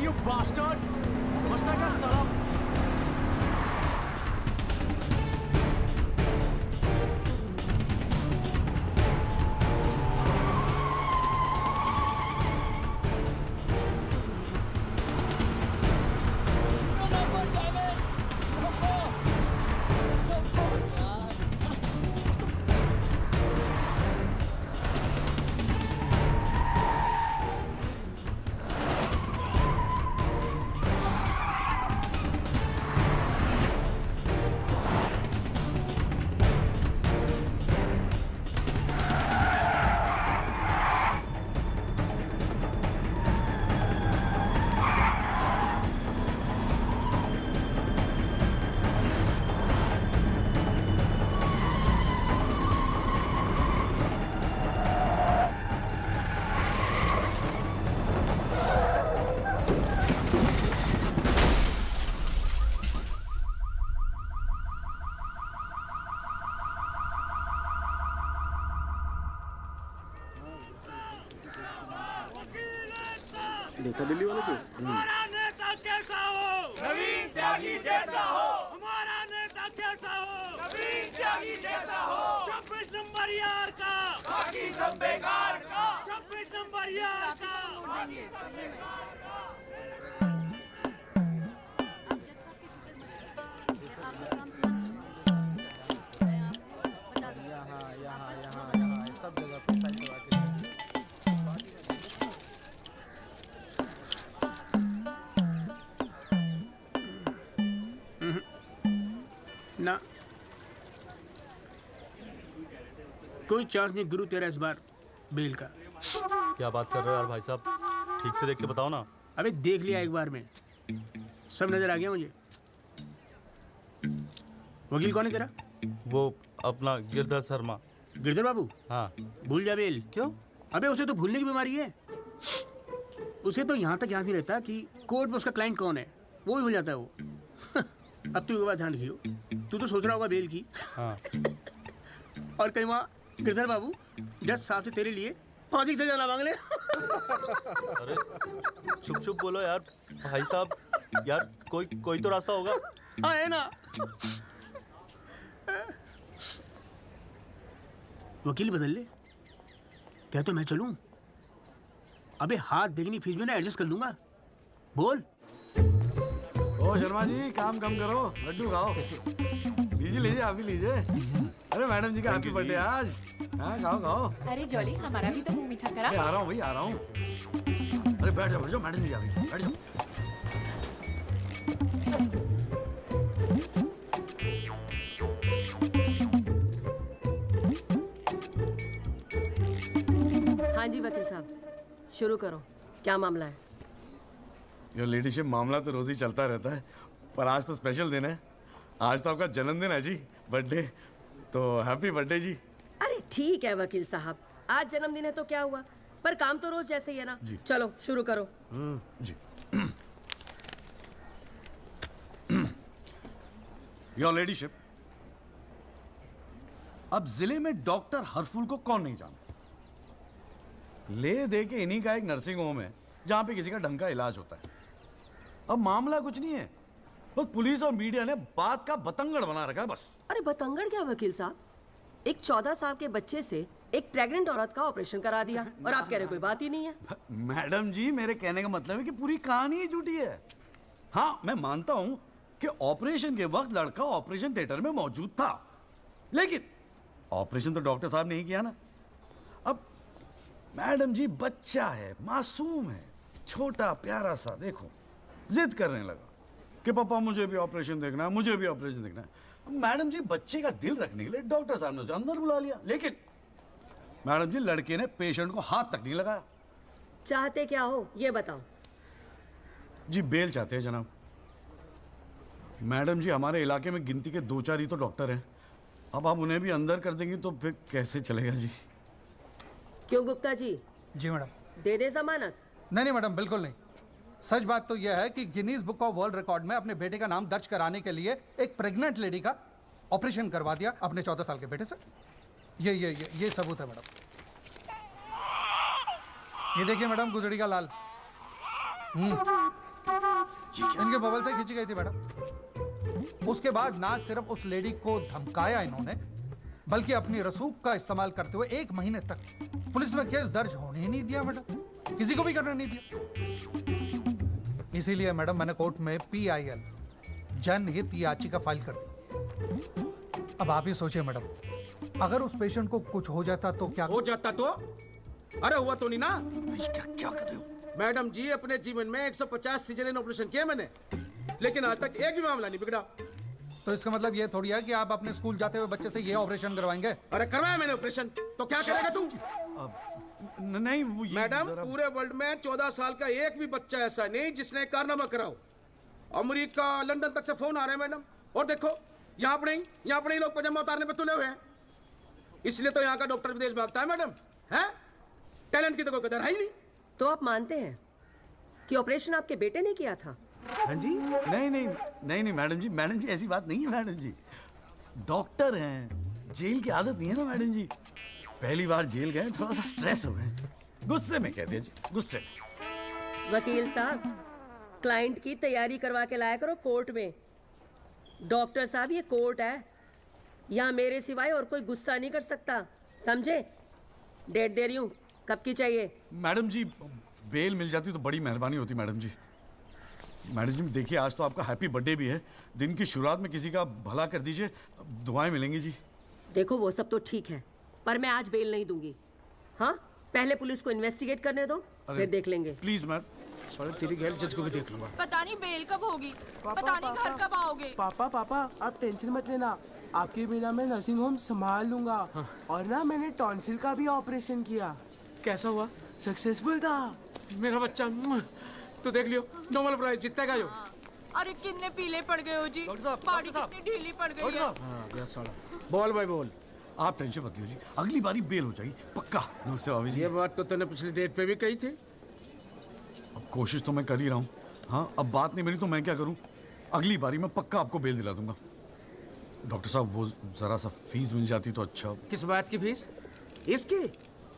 you bastard! समझता क्या साला? देखा दिल्ली वाला केस? हमारा नेता कैसा हो? नवीन त्यागी जैसा हो। हमारा नेता कैसा हो? नवीन त्यागी जैसा हो। 26 नंबर यार का, बाकी सब बेकार का। 26 नंबर यार का। यहाँ सब जगह पे साइन करवा के ना कोई चांस नहीं गुरु तेरा इस बार बेल का। क्या बात कर रहे हो यार भाई साहब, ठीक से देख के बताओ ना। अबे देख लिया एक बार में, सब नजर आ गया मुझे। वकील कौन है तेरा? वो अपना गिरधर शर्मा। गिरधर बाबू? हाँ। भूल जा बेल। क्यों? अबे उसे तो भूलने की बीमारी है। उसे तो यहाँ तक याद नहीं रहता कि कोर्ट में उसका क्लाइंट कौन है, वो भी भूल जाता है वो। अब तू एक बात ध्यान रखियो, तू तो सोच रहा होगा बेल की। हाँ। और कहीं वहाँ गिरधर बाबू जज साहब से तेरे लिए फांसी की सजा ना मांग ले। अरे चुप चुप बोलो यार भाई साहब, यार कोई तो रास्ता होगा। हाँ है ना। वकील बदल ले, क्या तो मैं चलूं? अबे हाथ देखनी फीस में ना एडजस्ट कर लूंगा। बोल। ओ शर्मा जी, काम कम करो, लड्डू खाओ। लीजिए लीजिए, आप भी लीजिए। अरे मैडम जी का हैप्पी बर्थडे आज। हाँ खाओ खाओ। अरे जॉली, हमारा भी तो मुंह मीठा करा। आ रहा हूँ भाई, आ रहा हूँ। अरे बैठ जाओ मैडम जी, आ गई, बैठ जाओ। हाँ जी वकील साहब, शुरू करो, क्या मामला है? योर लेडीशिप, मामला तो रोज ही चलता रहता है, पर आज तो स्पेशल दिन है। आज तो आपका जन्मदिन है जी, बर्थडे। तो हैप्पी बर्थडे जी। अरे ठीक है वकील साहब, आज जन्मदिन है तो क्या हुआ, पर काम तो रोज जैसे ही है ना। जी। चलो शुरू करो। जी। योर लेडीशिप, अब जिले में डॉक्टर हरफुल को कौन नहीं जानता? ले दे के इन्हीं का एक नर्सिंग होम है जहां पे किसी का ढंग का इलाज होता है। अब मामला कुछ नहीं है, बस पुलिस और मीडिया ने बात का बतंगड़ बना रखा है बस। अरे बतंगड़ क्या वकील साहब, एक 14 साल के बच्चे से एक प्रेग्नेंट औरत का ऑपरेशन करा दिया और आप कह रहे कोई बात ही नहीं है। मैडम जी, मेरे कहने का मतलब है कि पूरी कहानी ही झूठी है। हाँ, मैं मानता हूं कि ऑपरेशन के वक्त लड़का ऑपरेशन थिएटर में मौजूद था, लेकिन ऑपरेशन तो डॉक्टर साहब ने ही किया ना। अब मैडम जी, बच्चा है, मासूम है, छोटा प्यारा सा, देखो जिद करने लगा कि पापा मुझे भी ऑपरेशन देखना है, मुझे भी ऑपरेशन देखना है। मैडम जी, बच्चे का दिल रखने के लिए डॉक्टर साहब ने उसे अंदर बुला लिया, लेकिन मैडम जी, लड़के ने पेशेंट को हाथ तक नहीं लगाया। चाहते क्या हो ये बताओ। जी बेल चाहते हैं जनाब। मैडम जी, हमारे इलाके में गिनती के 2-4 ही तो डॉक्टर हैं। अब आप उन्हें भी अंदर कर देंगी तो फिर कैसे चलेगा जी? क्यों गुप्ता जी? जी मैडम। दे दे जमानत? नहीं मैडम, बिल्कुल नहीं। सच बात तो यह है कि Guinness book of world record में अपने बेटे का नाम दर्ज कराने के लिए एक प्रेग्नेंट लेडी का ऑपरेशन करवा दिया अपने 14 साल के बेटे से। ये सबूत है मैडम। ये देखिए मैडम, गुदड़ी का लाल। इनके मोबाइल से खींची गई थी मैडम। उसके बाद ना सिर्फ उस लेडी को धमकाया इन्होंने, बल्कि अपनी रसूख का इस्तेमाल करते हुए 1 महीने तक पुलिस में केस दर्ज होने ही नहीं दिया मैडम, किसी को भी करने नहीं दिया। इसीलिए मैडम मैंने कोर्ट में PIL जनहित याचिका फाइल कर दी। अब आप ही सोचिए मैडम, अगर उस पेशेंट को कुछ हो जाता तो क्या हो जाता तो? अरे हुआ तो नहीं ना। क्या कर रहे हो? मैडम जी, अपने जीवन में 150 सिजेरियन ऑपरेशन किए मैंने, लेकिन आज तक एक भी मामला नहीं बिगड़ा। तो इसका मतलब ये थोड़ी है कि आप अपने स्कूल जाते हुए बच्चे से ये ऑपरेशन करवाएंगे? अरे करवाया मैंने ऑपरेशन, तो क्या करेगा तू? नहीं वो ये मैडम, जरा- पूरे वर्ल्ड में 14 साल का एक भी बच्चा ऐसा नहीं जिसने कारनामा कराओ। अमेरिका, लंदन तक से फोन आ रहे हैं मैडम, और देखो यहाँ पर ही लोग पजामा उतारने पे तुले हुए हैं। इसलिए तो यहाँ का डॉक्टर विदेश भागता है मैडम, है? टैलेंट की तो कोई कदर है ही नहीं। तो आप मानते हैं कि ऑपरेशन आपके बेटे ने किया था? हाँ जी। नहीं मैडम जी ऐसी बात नहीं है मैडम जी। डॉक्टर हैं, जेल की आदत नहीं है ना मैडम जी। पहली बार जेल गए, थोड़ा सा स्ट्रेस हो गए, गुस्से में कह दिया जी, गुस्से में। वकील साहब, क्लाइंट की तैयारी करवा के लाया करो कोर्ट में। डॉक्टर साहब, ये कोर्ट है, यहाँ मेरे सिवाय और कोई गुस्सा नहीं कर सकता, समझे? डेट दे रही हूँ, कब की चाहिए? मैडम जी बेल मिल जाती तो बड़ी मेहरबानी होती मैडम जी। मैडम जी देखिए, आज तो आपका हैप्पी बर्थडे भी है, दिन की शुरुआत में किसी का भला कर दीजिए, दुआएं मिलेंगी जी। देखो वो सब तो ठीक है, पर मैं आज बेल नहीं दूंगी। हाँ, पहले पुलिस को इन्वेस्टिगेट करने दो, फिर देख लेंगे। Please ma'am. साले तेरी गैल जज को भी देख लूंगा। पता नहीं बेल कब होगी, पता नहीं घर कब आओगे। पापा आप टेंशन मत लेना, आपके बिना मैं नर्सिंग होम संभाल लूंगा। और ना मैंने टॉन्सिल का भी ऑपरेशन किया। कैसा हुआ? सक्सेसफुल था। मेरा बच्चा तो देख लियो, नोबेल प्राइज जीतेगा जो। अरे कितने पीले पड़ गए हो जी, डॉक्टर साहब, बॉडी डॉक्टर साहब। कितनी ढीली पड़ गई डॉक्टर है। साहब, हाँ गया साला। बोल भाई बोल। आप टेंशन मत लीजिए, अगली बारी बेल हो जाएगी पक्का। नमस्ते भाभी जी। ये बात तो तूने पिछली डेट पे भी कही थी। अब कोशिश तो मैं कर ही रहा हूँ। हाँ, अब बात नहीं मिली तो मैं क्या करूँ? अगली बारी मैं पक्का आपको बेल दिला दूंगा। डॉक्टर साहब, वो जरा सा फीस मिल जाती तो अच्छा। किस बात की फीस? इसकी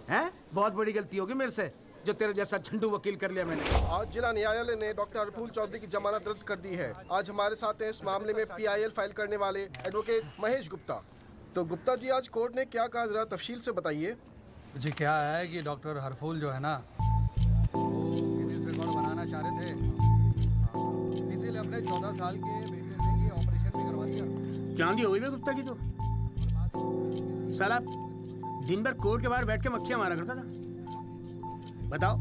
है? बहुत बड़ी गलती होगी मेरे से, जो तेरे जैसा झंडू वकील कर लिया मैंने। आज जिला न्यायालय ने डॉक्टर हरफूल चौधरी की जमानत रद्द कर दी है। आज हमारे साथ हैं इस मामले में PIL फाइल करने वाले एडवोकेट महेश गुप्ता। तो गुप्ता जी, आज कोर्ट ने क्या कहा, जरा तफसील से बताइए। जी क्या है कि डॉक्टर हरफूल जो है ना, वो गिनीज रिकॉर्ड बनाना चाह रहे थे, इसीलिए अपने 14 साल के बेटे से ये ऑपरेशन भी करवा दिया। चांदी हो गई ना गुप्ता की तो। साला दिन भर कोर्ट के बाहर बैठ के मक्खियां मारा करता था। बताओ,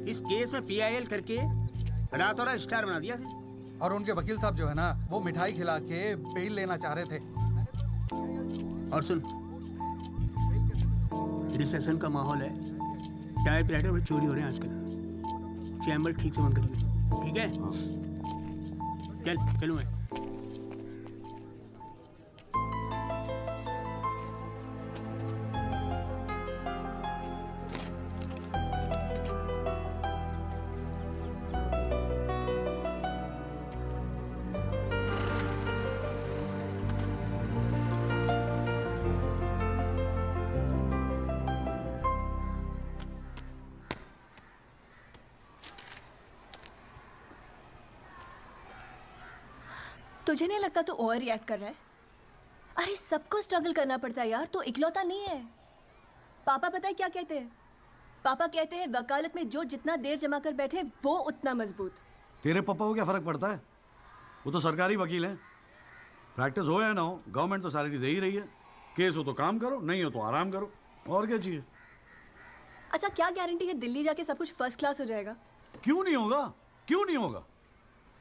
इस केस में PIL करके रातों रात स्टार बना दिया से। और उनके वकील साहब जो है ना, वो मिठाई खिला के बेल लेना चाह रहे थे। और सुन, रिसेशन का माहौल है, टाइपराइटर और चोरी हो रहे हैं आजकल। चैम्बर ठीक से बंद करिए, ठीक है? चलूँ मैं। तुझे नहीं लगता तू ओवर रिएक्ट कर रहा है? अरे सबको स्ट्रगल करना पड़ता है यार, तू इकलौता नहीं है। पापा पता है क्या कहते हैं? पापा कहते हैं वकालत में जो जितना देर जमा कर बैठे वो उतना मजबूत। तेरे पापा को क्या फर्क पड़ता है? वो तो सरकारी वकील हैं। प्रैक्टिस हो या ना हो, गवर्नमेंट तो सैलरी दे ही रही है। केस हो तो काम करो, नहीं हो तो आराम करो, और क्या चाहिए? अच्छा, क्या गारंटी है दिल्ली जाके सब कुछ फर्स्ट क्लास हो जाएगा? क्यों नहीं होगा? क्यों नहीं होगा?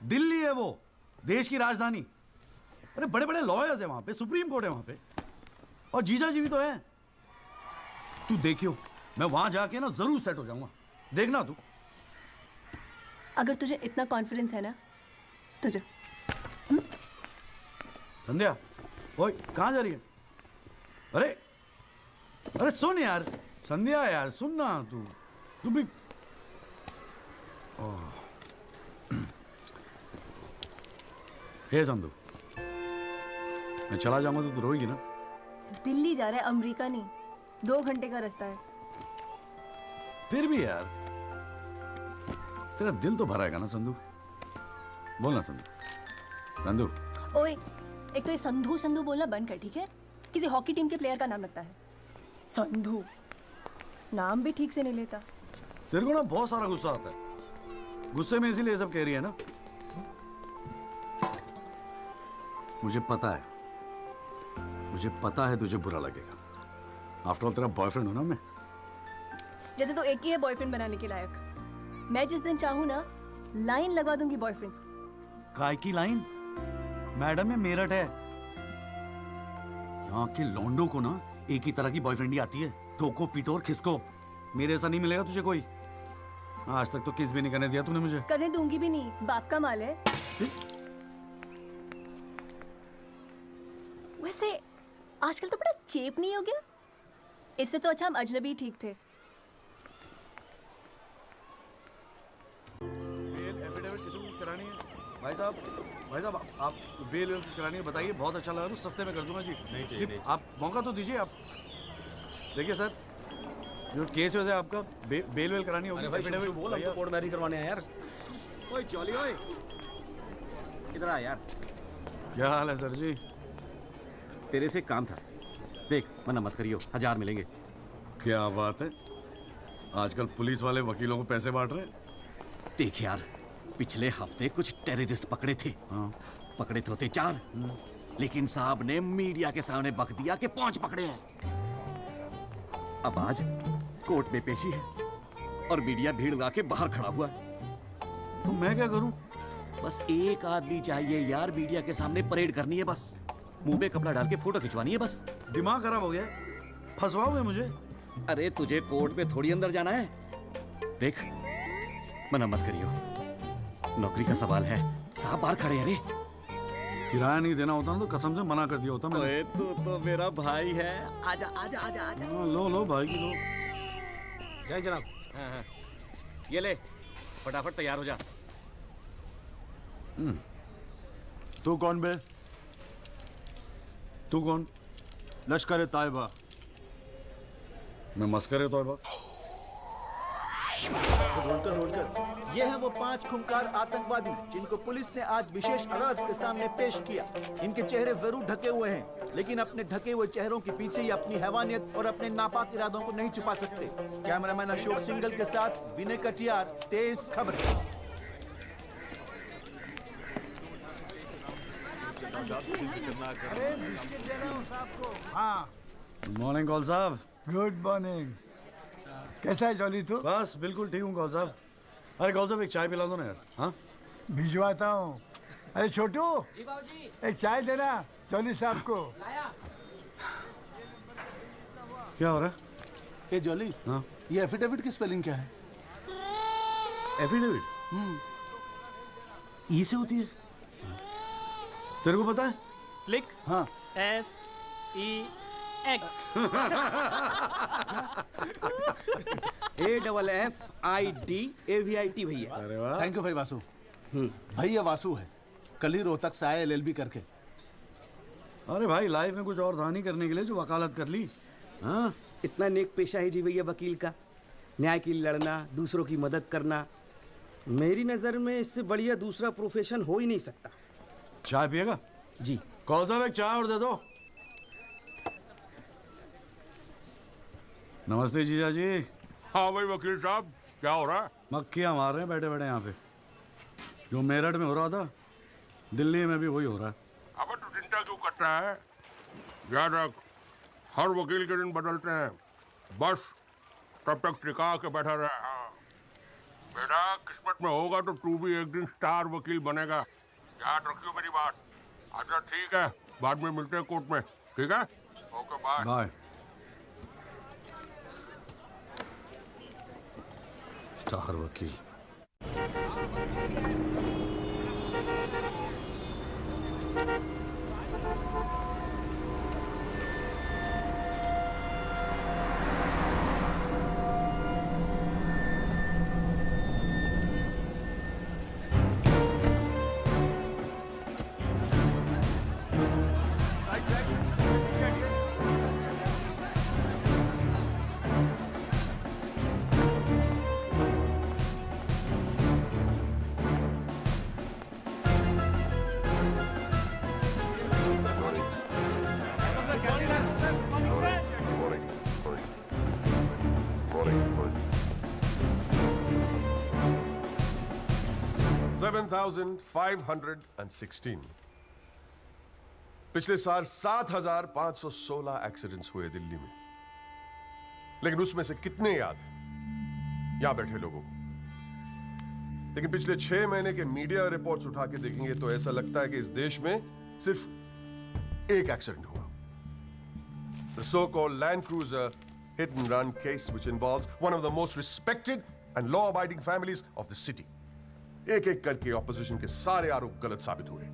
दिल्ली है वो, देश की राजधानी। अरे बड़े बड़े लॉयर्स हैं वहां पे, सुप्रीम कोर्ट है वहां पे, और जीजा जी भी तो है। तू देखियो, मैं वहां जाके ना जरूर सेट हो जाऊंगा, देखना तू। अगर तुझे इतना कॉन्फिडेंस है ना तो जा। संध्या, ओए कहाँ जा रही है? अरे अरे सुन यार, संध्या यार सुन ना, तू भी। हे संधू, मैं चला जाऊंगा तो तू रोएगी ना? दिल्ली जा रहा है, अमेरिका नहीं। 2 घंटे का रास्ता है। फिर भी यार, तेरा दिल तो भरा है ना संधू? बोलना संधू। संधू ओए, एक तो ये संधू संधू बोलना बंद कर, ठीक है? किसी हॉकी टीम के प्लेयर का नाम लगता है संधू। नाम भी ठीक से नहीं लेता। तेरे को ना बहुत सारा गुस्सा आता है, गुस्से में इसीलिए सब कह रही है ना। मुझे पता है तुझे बुरा लगेगा। आफ्टर ऑल तेरा बॉयफ्रेंड हूं ना मैं। जैसे तो एक ही है बॉयफ्रेंड बनाने के लायक। मैं जिस दिन चाहूँ ना लाइन लगवा दूंगी बॉयफ्रेंड्स की। काय की लाइन? मैडम में मेरठ है। यहाँ के लौंडों को ना एक ही तरह की बॉयफ्रेंड ही आती है, ठोको पीटो और खिसको। मेरे ऐसा नहीं मिलेगा तुझे कोई। आज तक तो किस भी नहीं करने दिया तूने मुझे। करने दूंगी भी नहीं, बाप का माल है। वैसे आजकल तो बड़ा चेप नहीं हो गया? इससे तो अच्छा हम अजनबी ठीक थे। बेल एफिडेविट किसको करानी है? भाई साहब आप बेल करानी है, बताइए। बहुत अच्छा लगा, सस्ते में कर दूंगा जी। नहीं चाहिए, नहीं आप मौका तो दीजिए। आप देखिए सर, जो केस है आपका बेल वेल करानी होगी। अरे भाई शुभ बोल, हम तो कोर्ट मैरिज करवाने हैं यार। ओए जॉली ओए, इधर आ यार। क्या हाल है सर जी? तेरे से एक काम था, देख मना मत करियो, 1000 मिलेंगे। क्या बात है, आजकल पुलिस वाले वकीलों को पैसे बांट रहे हैं। देख यार, पिछले हफ्ते कुछ टेररिस्ट पकड़े थे। हाँ। पकड़े तो थे 4, लेकिन साहब ने मीडिया के सामने बक दिया कि 5 पकड़े हैं। अब आज कोर्ट में पेशी है और मीडिया भीड़ लगा के बाहर खड़ा हुआ है। तो मैं क्या करूं? बस एक आदमी चाहिए यार, मीडिया के सामने परेड करनी है बस। मुंह में कपड़ा डाल के फोटो खिंचवानी है बस। दिमाग खराब हो गया, फंसवाओगे मुझे? अरे तुझे कोर्ट में थोड़ी अंदर जाना है। देख मना मत करियो, नौकरी का सवाल है, साहब बाहर खड़े हैं रे। किराया नहीं देना होता ना तो कसम से मना कर दिया होता मैं। ओए तू तो मेरा भाई है, आजा आजा आजा आजा। लो भाई की लो। जय जनाब। हाँ। ये ले, फटाफट तैयार हो जा। तू कौन बे? तू कौन? लश्कर तायबा। मैं मस्कर तौबा। ये हैं वो 5 खूंखार आतंकवादी जिनको पुलिस ने आज विशेष अदालत के सामने पेश किया। इनके चेहरे जरूर ढके हुए हैं, लेकिन अपने ढके हुए चेहरों के पीछे ये अपनी हैवानियत और अपने नापाक इरादों को नहीं छुपा सकते। कैमरामैन अशोक सिंगल के साथ विनय कटियार, तेज खबर। हाँ, मॉर्निंग कॉल साहब। Good morning. कैसा है जॉली तू? बस बिल्कुल ठीक हूँ कॉल साहब। अरे कॉल साहब एक चाय पिला दो ना यार। हाँ भिजवाता हूँ। अरे छोटू, एक चाय देना जॉली साहब को। क्या हो रहा है? ए जॉली, हाँ ये एफिडेविट की स्पेलिंग क्या है? एफिडेविट ई से होती है, तेरे को पता है? लिख। हाँ। SEX। AFFIDAVIT भैया। अरे वाह, थैंक यू भाई वासु। भाई ये वासु है, कल ही रोहतक से आया LLB करके। अरे भाई लाइफ में कुछ और था नहीं करने के लिए जो वकालत कर ली। हाँ इतना नेक पेशा है जी भैया वकील का, न्याय के लिए लड़ना, दूसरों की मदद करना। मेरी नज़र में इससे बढ़िया दूसरा प्रोफेशन हो ही नहीं सकता। चाय पिएगा? जी। कॉल साहब एक चाय और दे दो। नमस्ते जीजा जी। हाँ भाई वकील साहब, क्या हो रहा है? मक्खियाँ मार रहे हैं बैठे बैठे यहाँ पे। जो मेरठ में हो रहा था दिल्ली में भी वही हो रहा है। अबे तू चिंता क्यों करता है? याद रख, हर वकील के दिन बदलते हैं, बस तब तक टिका के बैठा रहे। हाँ बेटा, किस्मत में होगा तो तू भी एक दिन स्टार वकील बनेगा, याद रखियो मेरी बात। अच्छा ठीक है, बाद में मिलते हैं कोर्ट में, ठीक है? Okay bye. बाय। स्टार वकील। 7,516. पिछले साल 7,516 एक्सीडेंट्स हुए दिल्ली में, लेकिन उसमें से कितने याद हैं यहां बैठे लोगों को? लेकिन पिछले 6 महीने के मीडिया रिपोर्ट्स उठा के देखेंगे तो ऐसा लगता है कि इस देश में सिर्फ एक एक्सीडेंट हुआ. The so-called Land Cruiser hit and run case, which involves one of the most respected and law-abiding families of the city. एक-एक करके ऑपोजिशन के सारे आरोप गलत साबित हुए.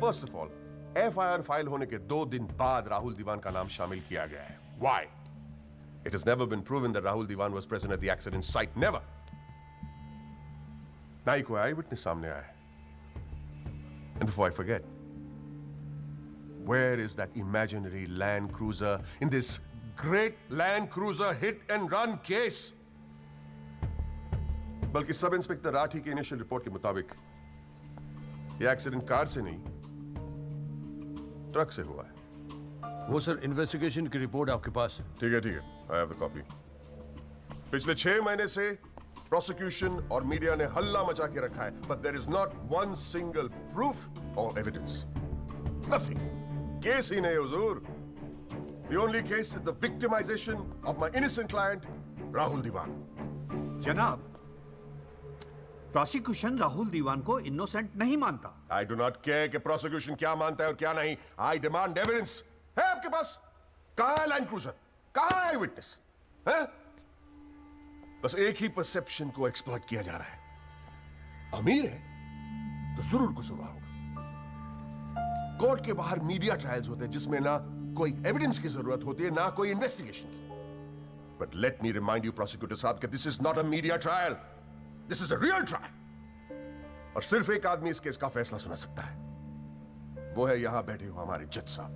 First of all, FIR file होने के 2 दिन बाद राहुल दीवान का नाम शामिल किया गया है. Why? It has never been proven that Rahul Diwan was present at the accident site. Never. ना ही कोई eyewitness सामने आया है. And before I forget, where is that imaginary Land Cruiser in this great Land Cruiser hit and run case? बल्कि sub inspector Rathi की initial report के मुताबिक यह एक्सीडेंट कार से नहीं, ट्रक से हुआ है. वो सर इन्वेस्टिगेशन की रिपोर्ट आपके पास है. ठीक है, आई हैव द कॉपी. पिछले 6 महीने से प्रोसिक्यूशन और मीडिया ने हल्ला मचा के रखा है, but there is not one single proof और एविडेंस. नथिंग. केस ही नहीं हुजूर. The only case is the victimization of my innocent client Rahul Diwan. जनाब, प्रोसिक्यूशन राहुल दीवान को इनोसेंट नहीं मानता. आई डू नॉट केयर कि प्रोसिक्यूशन क्या मानता है और क्या नहीं. I demand evidence. है आपके पास? कहां है लैंड क्रूजर? कहां है विटनेस? है? बस एक ही परसेप्शन को एक्सप्लॉइट किया जा रहा है. अमीर है तो जरूर कुछ हुआ होगा. कोर्ट के बाहर मीडिया ट्रायल्स होते हैं जिसमें ना कोई एविडेंस की जरूरत होती है, ना कोई इन्वेस्टिगेशन की. But let me remind you prosecutor साहब कि this is not a media trial. This is a real trial. और सिर्फ एक आदमी इस केस का फैसला सुना सकता है. वो है यहां बैठे हुए हमारे जज साहब.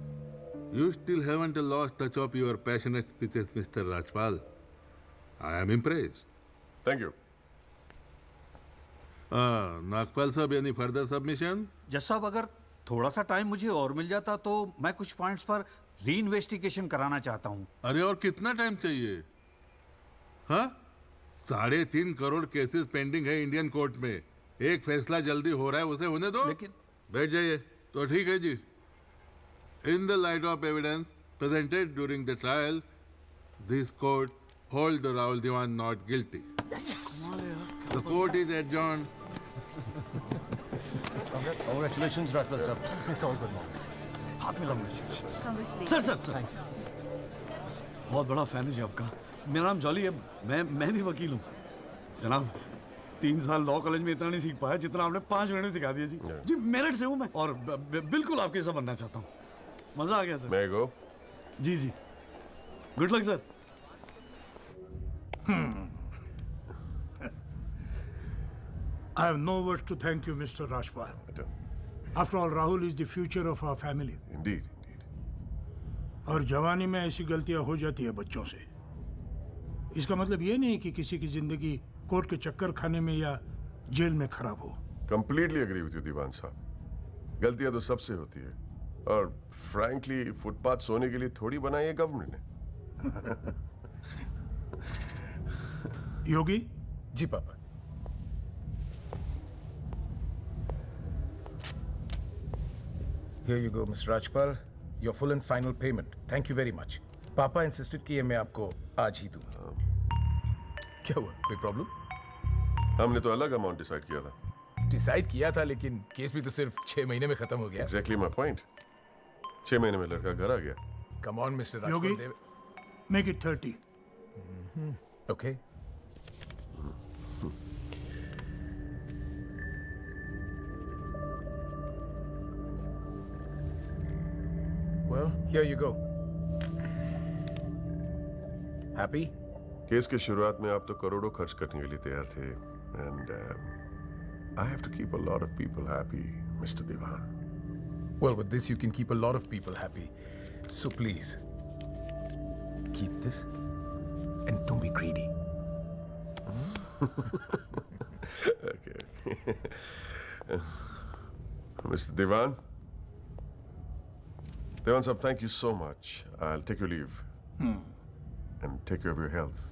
You still haven't lost touch of your passionate speeches, Mr. Rajpal. I am impressed. Thank you. Nagpal साहब, any further submission? जज साहब, अगर थोड़ा सा टाइम मुझे और मिल जाता तो मैं कुछ पॉइंट्स पर री इन्वेस्टिगेशन कराना चाहता हूँ. अरे और कितना टाइम चाहिए? हाँ, 3.5 करोड़ केसेस पेंडिंग है इंडियन कोर्ट में. एक फैसला जल्दी हो रहा है, उसे होने दो. लेकिन बैठ जाइए. तो ठीक है जी. In the light of evidence presented during the trial, this court holds the Rahul Diwan not guilty. Yes. The court is adjourned. Congratulations, Rajpal sir. It's all good now. हाथ मिला मुझे. Congratulations. सर. बहुत बड़ा fan है जी आपका. मेरा नाम jolly है. मैं भी वकील हूँ. जनाब, 3 साल लॉ कॉलेज में इतना नहीं सीख पाया जितना आपने 5 मिनट में सिखा दिया जी. जी, मेरिट से हूँ मैं और बिल्कुल आपके जैसा बनना चाहता हूँ. मजा आ गया सर. May I go? जी. Good luck sir. I have no words to thank you, Mr. Rajpal. After all, Rahul is the future of our family. Indeed. और जवानी में ऐसी गलतियां हो जाती है बच्चों से. इसका मतलब ये नहीं कि किसी की जिंदगी कोर्ट के चक्कर खाने में या जेल में खराब हो. Completely agree with you, दीवान साहब. गलतियां तो सबसे होती है. और फ्रैंकली फुटपाथ सोने के लिए थोड़ी बनाई है गवर्नमेंट ने. योगी? जी पापा. Here you go, Mr. Rajpal. Your full and final payment. Thank you very much. पापा इंसिस्टेड किए मैं आपको आज ही दूं. क्या हुआ? कोई प्रॉब्लम? हमने तो अलग अमाउंट डिसाइड किया था. डिसाइड किया था, लेकिन केस भी तो सिर्फ 6 महीने में खत्म हो गया. Exactly my point. 6 महीने में लड़का घर आ गया. Come on, Mr. Rajpal. Yogi, make it 30. Okay. Well, here you go. Happy? Case के शुरुआत में आप तो करोड़ों खर्च करने के लिए तैयार थे. And I have to keep a lot of people happy, Mr. Diwan. Well, with this you can keep a lot of people happy. So please, keep this and don't be greedy. Okay. Mr. Diwan? Diwan sahab, thank you so much. I'll take your leave. And take care of your health.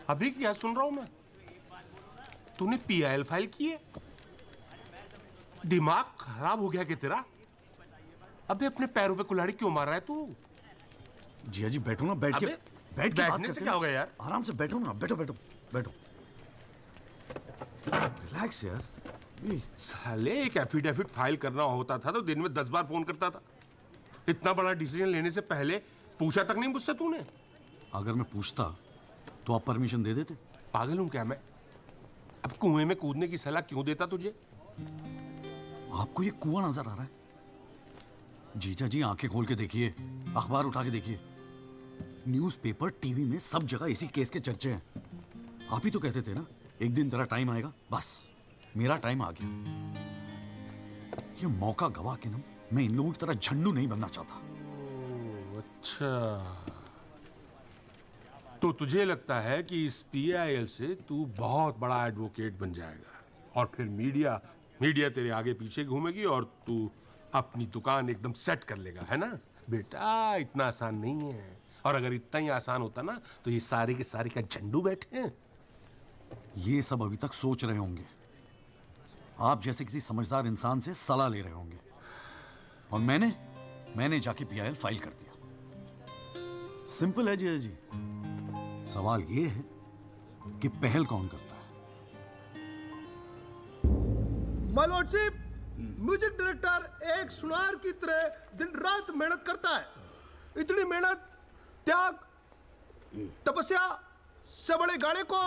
अभी क्या सुन रहा हूं मैं? तूने PIL file की है? दिमाग खराब हो गया क्या तेरा? अबे अपने पैरों पे कुल्हाड़ी क्यों मार रहा है तू? जिया जी बैठो ना, बैठ के बैठने से क्या हो गया यार? आराम से बैठो ना, बैठो बैठो बैठो, रिलैक्स यार। साले एक एफिडेविट फाइल करना होता था तो दिन में 10 बार फोन करता था। इतना बड़ा डिसीजन लेने से पहले पूछा तक नहीं मुझसे तूने? अगर मैं पूछता तो आप परमिशन दे देते? पागल हूं क्या मैं? अब कुएं में कूदने की सलाह क्यों देता तुझे? आपको ये कुआं नजर आ रहा है? जीजा जी आंखें खोल के देखिए, अखबार उठा के देखिए, न्यूज़पेपर, टीवी में सब जगह इसी केस के चर्चे हैं। आप ही तो कहते थे ना एक दिन तेरा टाइम आएगा। बस मेरा टाइम आ गया। ये मौका गवा के ना मैं इन लोगों की तरह झंडू नहीं बनना चाहता। अच्छा, तो तुझे लगता है कि इस पीआईएल से तू बहुत बड़ा एडवोकेट बन जाएगा और फिर मीडिया तेरे आगे पीछे घूमेगी और तू अपनी दुकान एकदम सेट कर लेगा, है ना? बेटा इतना आसान नहीं है, और अगर इतना ही आसान होता ना तो ये सारे के सारे का झंडू बैठे हैं। ये सब अभी तक सोच रहे होंगे, आप जैसे किसी समझदार इंसान से सलाह ले रहे होंगे, और मैंने जाके पीआईएल फाइल कर दिया। सिंपल है जी जी। सवाल ये है कि पहल कौन करता है? माय लॉर्डशिप, म्यूजिक डायरेक्टर एक सुनार की तरह दिन रात मेहनत करता है। इतनी मेहनत, त्याग, तपस्या से बड़े गाने को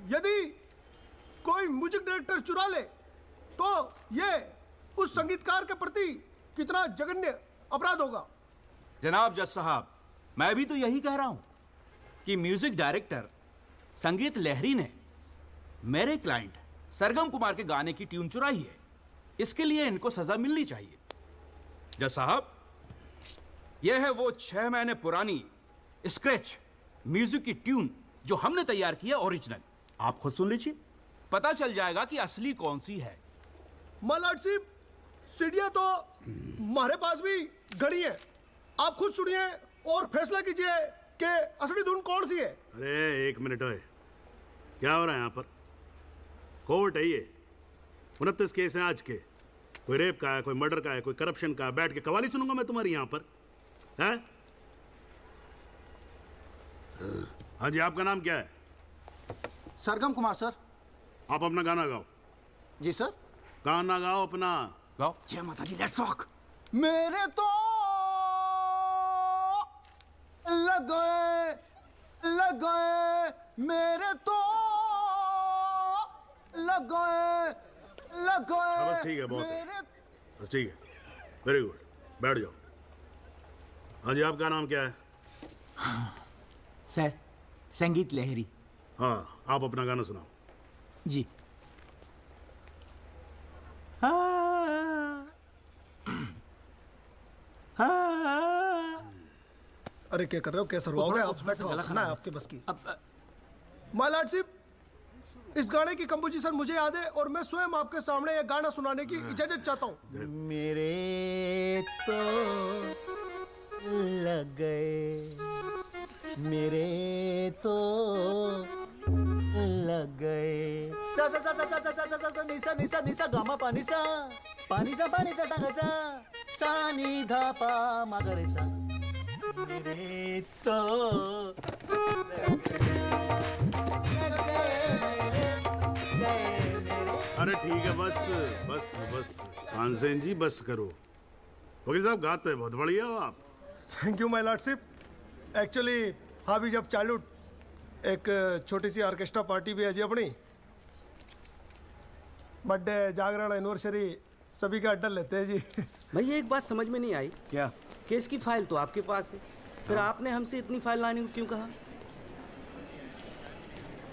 यदि कोई म्यूजिक डायरेक्टर चुरा ले तो ये उस संगीतकार के प्रति कितना जघन्य अपराध होगा। जनाब जज साहब, मैं भी तो यही कह रहा हूं कि म्यूजिक डायरेक्टर संगीत लहरी ने मेरे क्लाइंट सरगम कुमार के गाने की ट्यून चुराई है। इसके लिए इनको सजा मिलनी चाहिए। जज साहब, यह है वो 6 महीने पुरानी स्क्रैच म्यूजिक की ट्यून जो हमने तैयार की है, ओरिजिनल। आप खुद सुन लीजिए, पता चल जाएगा कि असली कौन सी है। माय लॉर्डशिप, सीढ़ियां तो हमारे पास भी घड़ी है। आप खुद सुनिए और फैसला कीजिए कि असली धुन कौन सी है। अरे एक मिनट है, क्या हो रहा है यहाँ पर? कोर्ट है ये, 29 केस हैं आज के। कोई रेप का है, कोई मर्डर का है, कोई करप्शन का है। बैठ के कवाली सुनूंगा मैं तुम्हारी यहाँ पर, है? हाँ जी, आपका नाम क्या है? सरगम कुमार सर। आप अपना गाना गाओ। जी सर। गाना गाओ अपना। गाओ। जय माता दी, लेट्स रॉक। मेरे तो लगे मेरे तो लगे बस ठीक है, बहुत है, बस ठीक है, वेरी गुड, बैठ जाओ। हाँ जी, आपका नाम क्या है? सर, संगीत लहरी। हाँ, आप अपना गाना सुनाओ। जी। अरे क्या कर रहे हो, कैसे रुआओगे आप? खाना है आपके बस की। माय लॉर्डशिप, इस गाने की कंपोजिशन मुझे याद है और मैं स्वयं आपके सामने ये गाना सुनाने की इजाजत चाहता हूँ। मेरे तो लग गए, मेरे तो लग गए। सा सा सा सा सा सा सा सा सा निसा निसा निसा गामा पानी सा सा सा नी धा पा मगरे सा। मेरे तो अरे ठीक है, बस बस बस तानसेन जी, बस करो। वकील साहब, गाते हैं बहुत बढ़िया हो आप। Thank you my lordship. Actually हाँ भी जब चालू एक छोटी सी ऑर्केस्ट्रा पार्टी भी है जी अपनी। बर्थडे, जागरण, एनिवर्सरी सभी का अड्डा लेते हैं जी। भैया एक बात समझ में नहीं आई। क्या? केस की फाइल तो आपके पास है, फिर आपने हमसे इतनी फाइल लाने को क्यों कहा?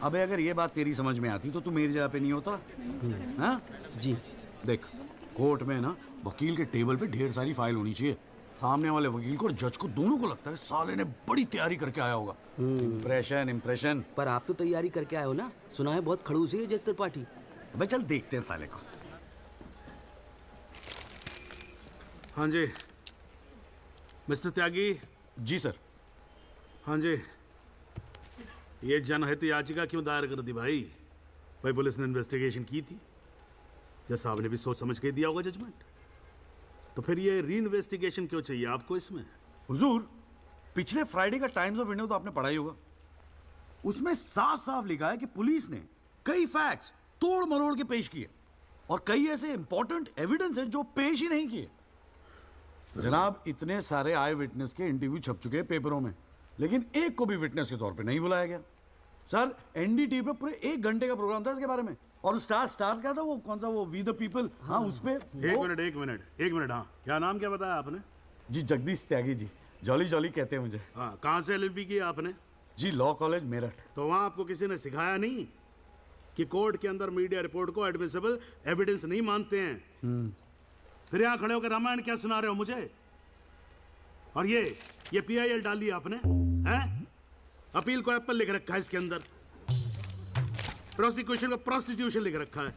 अबे अगर ये बात तेरी समझ में आती तो तू मेरी जगह पे नहीं होता। हाँ जी। देख, कोर्ट में ना वकील के टेबल पे ढेर सारी फाइल होनी चाहिए। सामने वाले वकील को और जज को दोनों को लगता है साले ने बड़ी तैयारी करके आया होगा। इम्प्रेशन। पर आप तो तैयारी करके आए हो ना, सुना है बहुत खड़ूस है जज त्रिपाठी। भाई चल देखते हैं साले को। हाँ जी मिस्टर त्यागी। जी सर। हाँ जी, ये जनहित याचिका क्यों दायर कर दी भाई? भाई पुलिस ने इन्वेस्टिगेशन की थी, जज साहब ने भी सोच समझ के दिया होगा जजमेंट, तो फिर ये री इन्वेस्टिगेशन क्यों चाहिए आपको इसमें? हुजूर, पिछले फ्राइडे का टाइम्स ऑफ इंडिया तो आपने पढ़ा ही होगा। उसमें साफ साफ लिखा है कि पुलिस ने कई फैक्ट्स तोड़ मरोड़ के पेश किए और कई ऐसे इंपॉर्टेंट एविडेंस हैं जो पेश ही नहीं किए। जनाब, इतने सारे आई विटनेस के इंटरव्यू छप चुके हैं पेपरों में, लेकिन एक को भी विटनेस के तौर पे नहीं बुलाया गया। सर, एनडीटीवी पे पूरे 1 घंटे का प्रोग्राम था इसके बारे में, और स्टार क्या था वो, कौन सा वो, वी द पीपल, हाँ उस पे। एक मिनट, हाँ क्या नाम क्या बताया आपने? जी जगदीश त्यागी जी, जॉली जॉली कहते हैं मुझे। हाँ, कहाँ से एलएलबी की आपने? जी लॉ कॉलेज मेरठ। तो वहाँ आपको किसी ने सिखाया नहीं कि कोर्ट के अंदर मीडिया रिपोर्ट को एडमिसिबल एविडेंस नहीं मानते हैं? फिर यहाँ खड़े होकर रामायण क्या सुना रहे हो मुझे? और ये पीआईएल डाल दिया आपने, हैं? अपील को एप्पल लिख रखा है इसके अंदर, प्रोसिक्यूशन को प्रोस्टिट्यूशन लिख रखा है।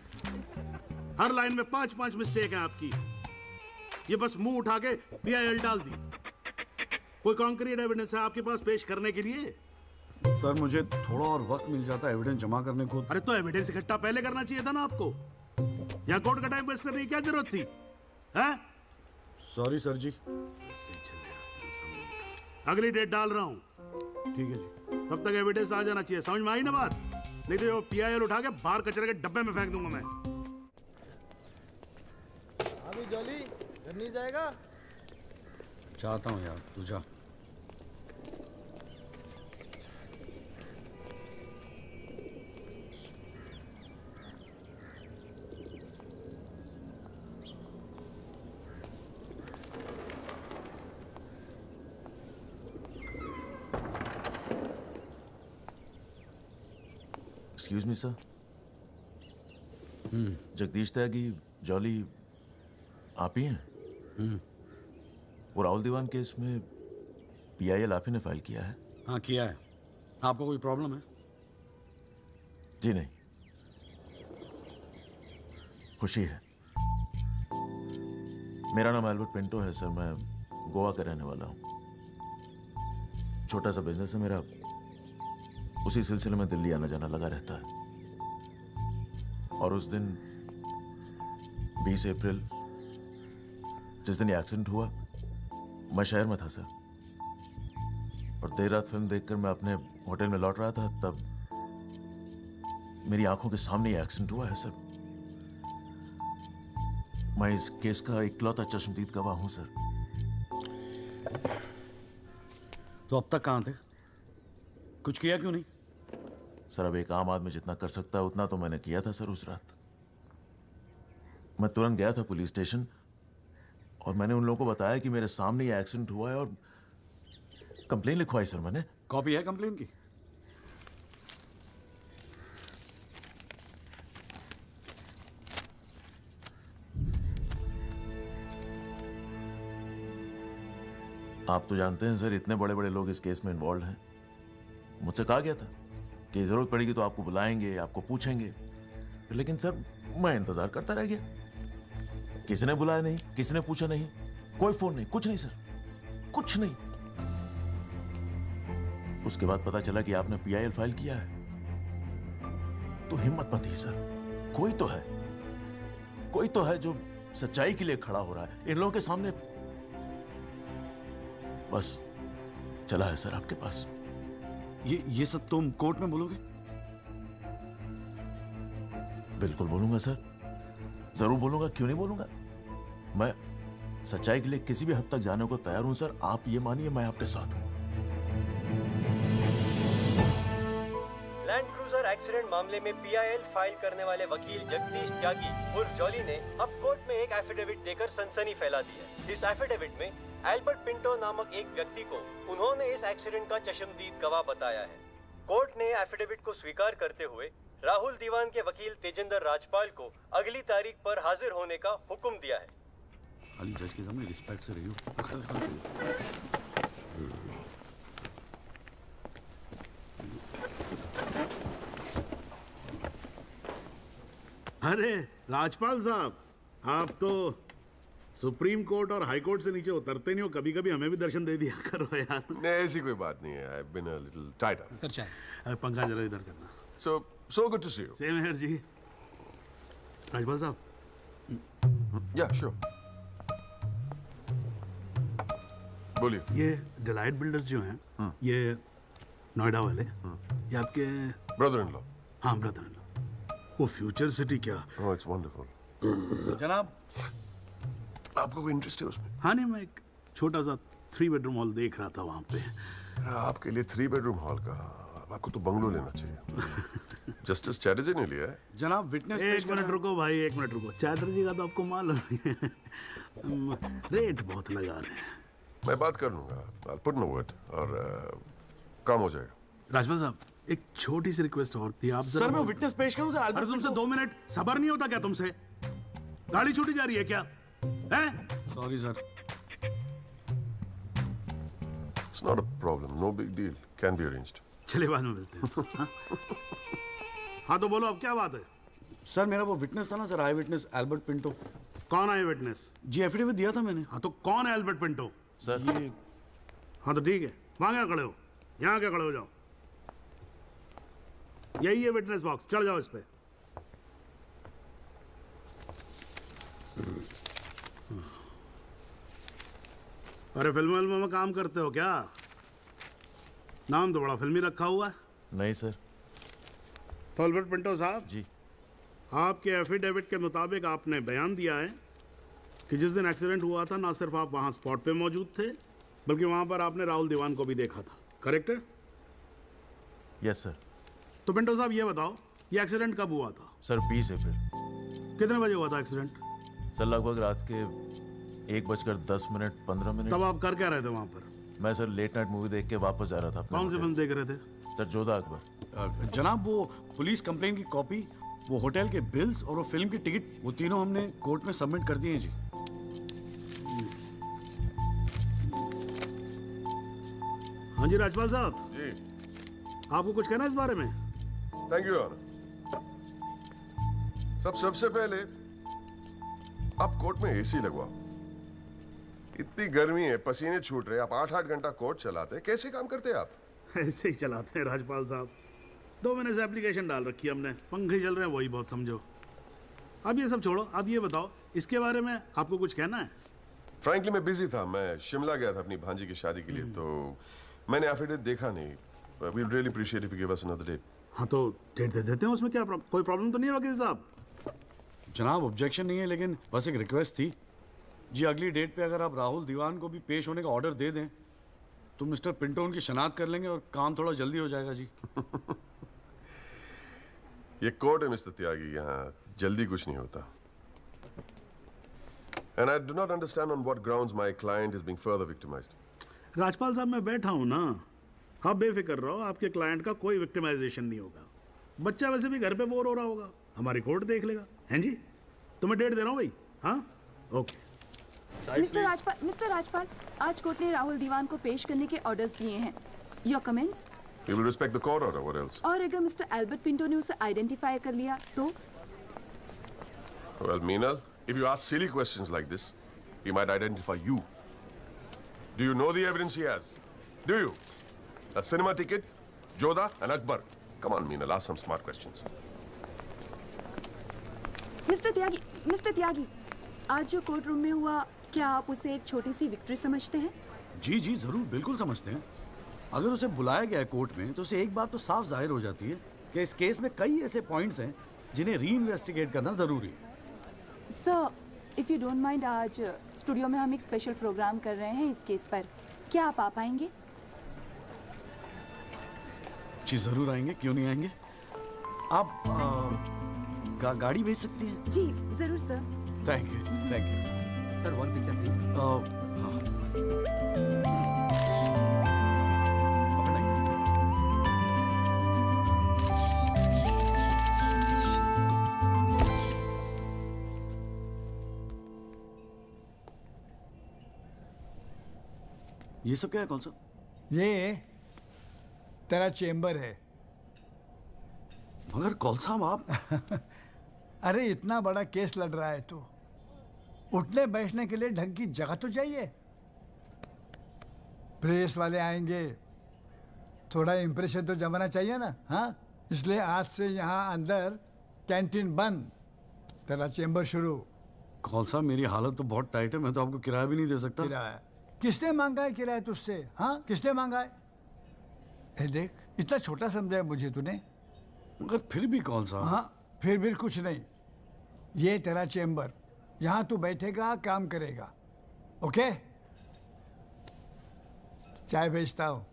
हर लाइन में 5 मिस्टेक है आपकी। ये बस मुंह उठा के पीआईएल डाल दी। कोई कॉन्क्रीट एविडेंस है आपके पास पेश करने के लिए? सर, मुझे थोड़ा और वक्त मिल जाता एविडेंस जमा करने को। अरे तो एविडेंस इकट्ठा पहले करना चाहिए था ना आपको। यहाँ कोर्ट का टाइम वेस्ट करने की क्या जरूरत थी, हैं? सॉरी सर जी। अगली डेट डाल रहा हूँ, ठीक है जी। तब तक एविडेंस आ जाना चाहिए, समझ में आई ना बात? नहीं तो वो पीआईएल उठा के बाहर कचरे के डब्बे में फेंक दूंगा मैं। अभी जॉली घर नहीं जाएगा? चाहता हूँ यार, तू जा। Excuse me sir. Jagdish Tyagi, Jolly आप ही हैं? वो राहुल दीवान केस में पीआईएल आप ही ने फाइल किया है? हाँ किया है। आपको कोई प्रॉब्लम है? जी नहीं, खुशी है। मेरा नाम एल्बर्ट पिंटो है सर, मैं गोवा का रहने वाला हूँ। छोटा सा बिजनेस है मेरा, उसी सिलसिले में दिल्ली आना जाना लगा रहता है। और उस दिन 20 अप्रैल जिस दिन ये एक्सीडेंट हुआ, मैं शहर में था सर, और देर रात फिल्म देखकर मैं अपने होटल में लौट रहा था, तब मेरी आंखों के सामने ये एक्सीडेंट हुआ है सर। मैं इस केस का इकलौता चश्मदीद गवाह हूं सर। तो अब तक कहाँ थे? कुछ किया क्यों नहीं? सर, अब एक आम आदमी जितना कर सकता है उतना तो मैंने किया था सर। उस रात मैं तुरंत गया था पुलिस स्टेशन और मैंने उन लोगों को बताया कि मेरे सामने ये एक्सीडेंट हुआ है और कंप्लेन लिखवाई सर मैंने। कॉपी है कंप्लेन की? आप तो जानते हैं सर, इतने बड़े बड़े लोग इस केस में इन्वॉल्व हैं। मुझसे कहा गया था कि जरूरत पड़ेगी तो आपको बुलाएंगे, आपको पूछेंगे, लेकिन सर मैं इंतजार करता रह गया। किसी ने बुलाया नहीं, किसी ने पूछा नहीं, कोई फोन नहीं, कुछ नहीं सर, कुछ नहीं। उसके बाद पता चला कि आपने पीआईएल फाइल किया है, तो हिम्मत मत ही सर। कोई तो है जो सच्चाई के लिए खड़ा हो रहा है इन लोगों के सामने। बस चला है सर आपके पास। ये सब तुम कोर्ट में बोलोगे? बिल्कुल बोलूंगा सर, जरूर बोलूंगा, क्यों नहीं बोलूंगा। मैं सच्चाई के लिए किसी भी हद तक जाने को तैयार हूं सर। आप ये मानिए मैं आपके साथ हूं। लैंड क्रूजर एक्सीडेंट मामले में पीआईएल फाइल करने वाले वकील जगदीश त्यागी उर्फ जॉली ने अब कोर्ट में एक एफिडेविट देकर सनसनी फैला दी है। इस एफिडेविट में एल्बर्ट पिंटो नामक एक व्यक्ति को उन्होंने इस एक्सीडेंट का चश्मदीद गवाह बताया है। कोर्ट ने एफिडेविट को स्वीकार करते हुए राहुल दीवान के वकील तेजिंदर राजपाल को अगली तारीख पर हाजिर होने का हुक्म दिया है। खाली जज के सामने रिस्पेक्ट से रहियो। अरे राजपाल साहब, आप तो सुप्रीम कोर्ट और हाई कोर्ट से नीचे उतरते नहीं हो, कभी कभी हमें भी दर्शन दे दिया करो यार। नहीं, ऐसी कोई बात नहीं है। I've been a little tied up. Sir चाहे पंखा जरा इधर करना। So good to see you. Same here ji. Rajpal साहब। Yeah, sure. बोलिए। ये डिलाइट बिल्डर्स जो हैं, ये नोएडा वाले, ये आपके ब्रदर इन लॉ। हाँ, ब्रदर इन लॉ। वो फ्यूचर सिटी क्या? Oh, it's wonderful. जनाब, आपको कोई इंटरेस्ट है उसमें? हाँ नहीं, मैं एक छोटा सा 3 बेडरूम हॉल देख रहा था वहाँ पे। आपके लिए 3 बेडरूम हॉल का, आपको तो बंगलो लेना चाहिए। जस्टिस चैटर्जी ने लिया है। जनाब विटनेस। एक मिनट रुको भाई, एक मिनट रुको। चैटर्जी का तो आपको मालूम है, रेट बहुत लगा रहे हैं। मैं बात कर लूंगा। I'll put in a word और काम हो जाएगा। राजपाल साहब, एक छोटी सी रिक्वेस्ट और थी। आप सर मैं विटनेस पेश करूं सर? अरे तुमसे 2 मिनट सबर नहीं होता क्या तुमसे? गाड़ी छूटी जा रही है क्या? हैं? Sorry sir. It's not a problem. No big deal. Can be arranged. चलिए बाद में मिलते हैं। हाँ? हाँ तो बोलो, अब क्या बात है? सर मेरा वो विटनेस था ना सर, आई विटनेस एल्बर्ट पिंटो। कौन है विटनेस? जी एफिडेविट दिया था मैंने। हाँ तो कौन है एल्बर्ट पिंटो? सर ये। हाँ तो ठीक है, वहां क्या खड़े हो? यहाँ क्या खड़े हो जाओ। यही है विटनेस बॉक्स, चढ़ जाओ इस पे। अरे फिल्म में काम करते हो क्या? नाम तो बड़ा फिल्मी रखा हुआ है। नहीं सर। तो एल्बर्ट पिंटो साहब जी, आपके एफिडेविट के मुताबिक आपने बयान दिया है कि जिस दिन एक्सीडेंट हुआ था ना सिर्फ आप वहां स्पॉट पे मौजूद थे, बल्कि वहां पर आपने राहुल दीवान को भी देखा था, करेक्ट है? Yes sir. तो पिंटो साहब ये बताओ, ये एक्सीडेंट कब हुआ था? सर 20 अप्रैल। कितने बजे हुआ था एक्सीडेंट? सर लगभग रात के 1:10 तब आप कर क्या रहे थे वहां पर? मैं सर लेट नाइट मूवी देख के वापस जा रहा था। कौन सी फिल्म देख रहे थे? सर जोधा अकबर। जनाब वो पुलिस कंप्लेन की कॉपी, वो होटल के बिल्स और वो फिल्म की टिकट, वो तीनों हमने कोर्ट में सबमिट कर दिए हैं जी। हाँ जी राजपाल साहब जी, आपको कुछ कहना है इस बारे में? Thank you honour. सबसे पहले आप कोर्ट में एसी लगवाओ। इतनी गर्मी है, पसीने छूट रहे, आप 8-8 घंटा कोर्ट चलाते हैं, कैसे काम करते हैं आप? ऐसे ही चलाते हैं राजपाल साहब। 2 महीने से एप्लीकेशन डाल रखी है हमने, पंखे चल रहे हैं, वही बहुत समझो। अब ये सब छोड़ो, अब ये बताओ इसके बारे में आपको कुछ कहना है? फ्रैंकली मैं बिजी था, मैं शिमला गया था अपनी भांजी की शादी के लिए, तो मैंने एफिडेविट देखा नहीं। We really appreciate if you give us another date. हाँ तो डेट दे देते हैं, उसमें क्या कोई प्रॉब्लम तो नहीं है वकील साहब? जनाब ऑब्जेक्शन नहीं है, लेकिन बस एक रिक्वेस्ट थी जी, अगली डेट पे अगर आप राहुल दीवान को भी पेश होने का ऑर्डर दे दें तो मिस्टर पिंटो उनकी शनाख्त कर लेंगे और काम थोड़ा जल्दी हो जाएगा जी। ये कोर्ट है मिस्टर त्यागी, यहाँ जल्दी कुछ नहीं होता। And I do not understand on what grounds my client is being further victimized. Rajpal साहब मैं बैठा हूँ ना, आप बेफिक्र रहो, आपके क्लाइंट का कोई विक्टिमाइजेशन नहीं होगा। बच्चा वैसे भी घर पे बोर हो रहा होगा, हमारी कोर्ट देख लेगा। हैं जी, तो मैं डेट दे रहा हूँ भाई। हाँ ओके। मिस्टर राजपाल, आज कोर्ट ने राहुल दीवान को पेश करने के ऑर्डर्स दिए हैं। Your comments? We will respect the court order. What else? और अगर मिस्टर एल्बर्ट पिंटो ने उसे आइडेंटिफाई कर लिया तो? Well, Meenal, if you ask silly questions like this, he might identify you. Do you know the evidence he has? Do you? A cinema ticket, Jodha and Akbar. Come on, Meenal, ask some smart questions. Mister Tyagi, आज जो court room में हुआ, क्या आप उसे एक छोटी सी victory समझते हैं? जी जी जरूर, बिल्कुल समझते हैं। अगर उसे बुलाया गया है कोर्ट में तो उसे एक बात तो साफ जाहिर हो जाती है कि इस केस में कई ऐसे पॉइंट्स हैं जिन्हें री इन्वेस्टिगेट करना जरूरी है। Sir, if you don't mind, आज स्टूडियो में हम एक स्पेशल प्रोग्राम कर रहे हैं इस केस पर, क्या आप आ पाएंगे? जी जरूर आएंगे, क्यों नहीं आएंगे। आप गाड़ी भेज सकती हैं? जी जरूर sir. Thank you sir. 1 picture please. ये सब क्या है कौन सा? ये तेरा चेम्बर है। मगर कौन सा आप? अरे इतना बड़ा केस लड़ रहा है तो उठने बैठने के लिए ढंग की जगह तो चाहिए। प्रेस वाले आएंगे, थोड़ा इम्प्रेशन तो जमाना चाहिए ना। हाँ, इसलिए आज से यहाँ अंदर कैंटीन बंद, तेरा चेंबर शुरू। कौन सा, मेरी हालत तो बहुत टाइट है, मैं तो आपको किराया भी नहीं दे सकता। किराया किसने मांगा है? किराया तुझसे? हाँ, किसने मांगा है? ए देख, इतना छोटा समझा है मुझे तूने। मगर फिर भी कौन सा? हाँ, फिर भी कुछ नहीं। ये तेरा चेंबर, यहाँ तू बैठेगा, काम करेगा। ओके, चाय भेजता हूँ।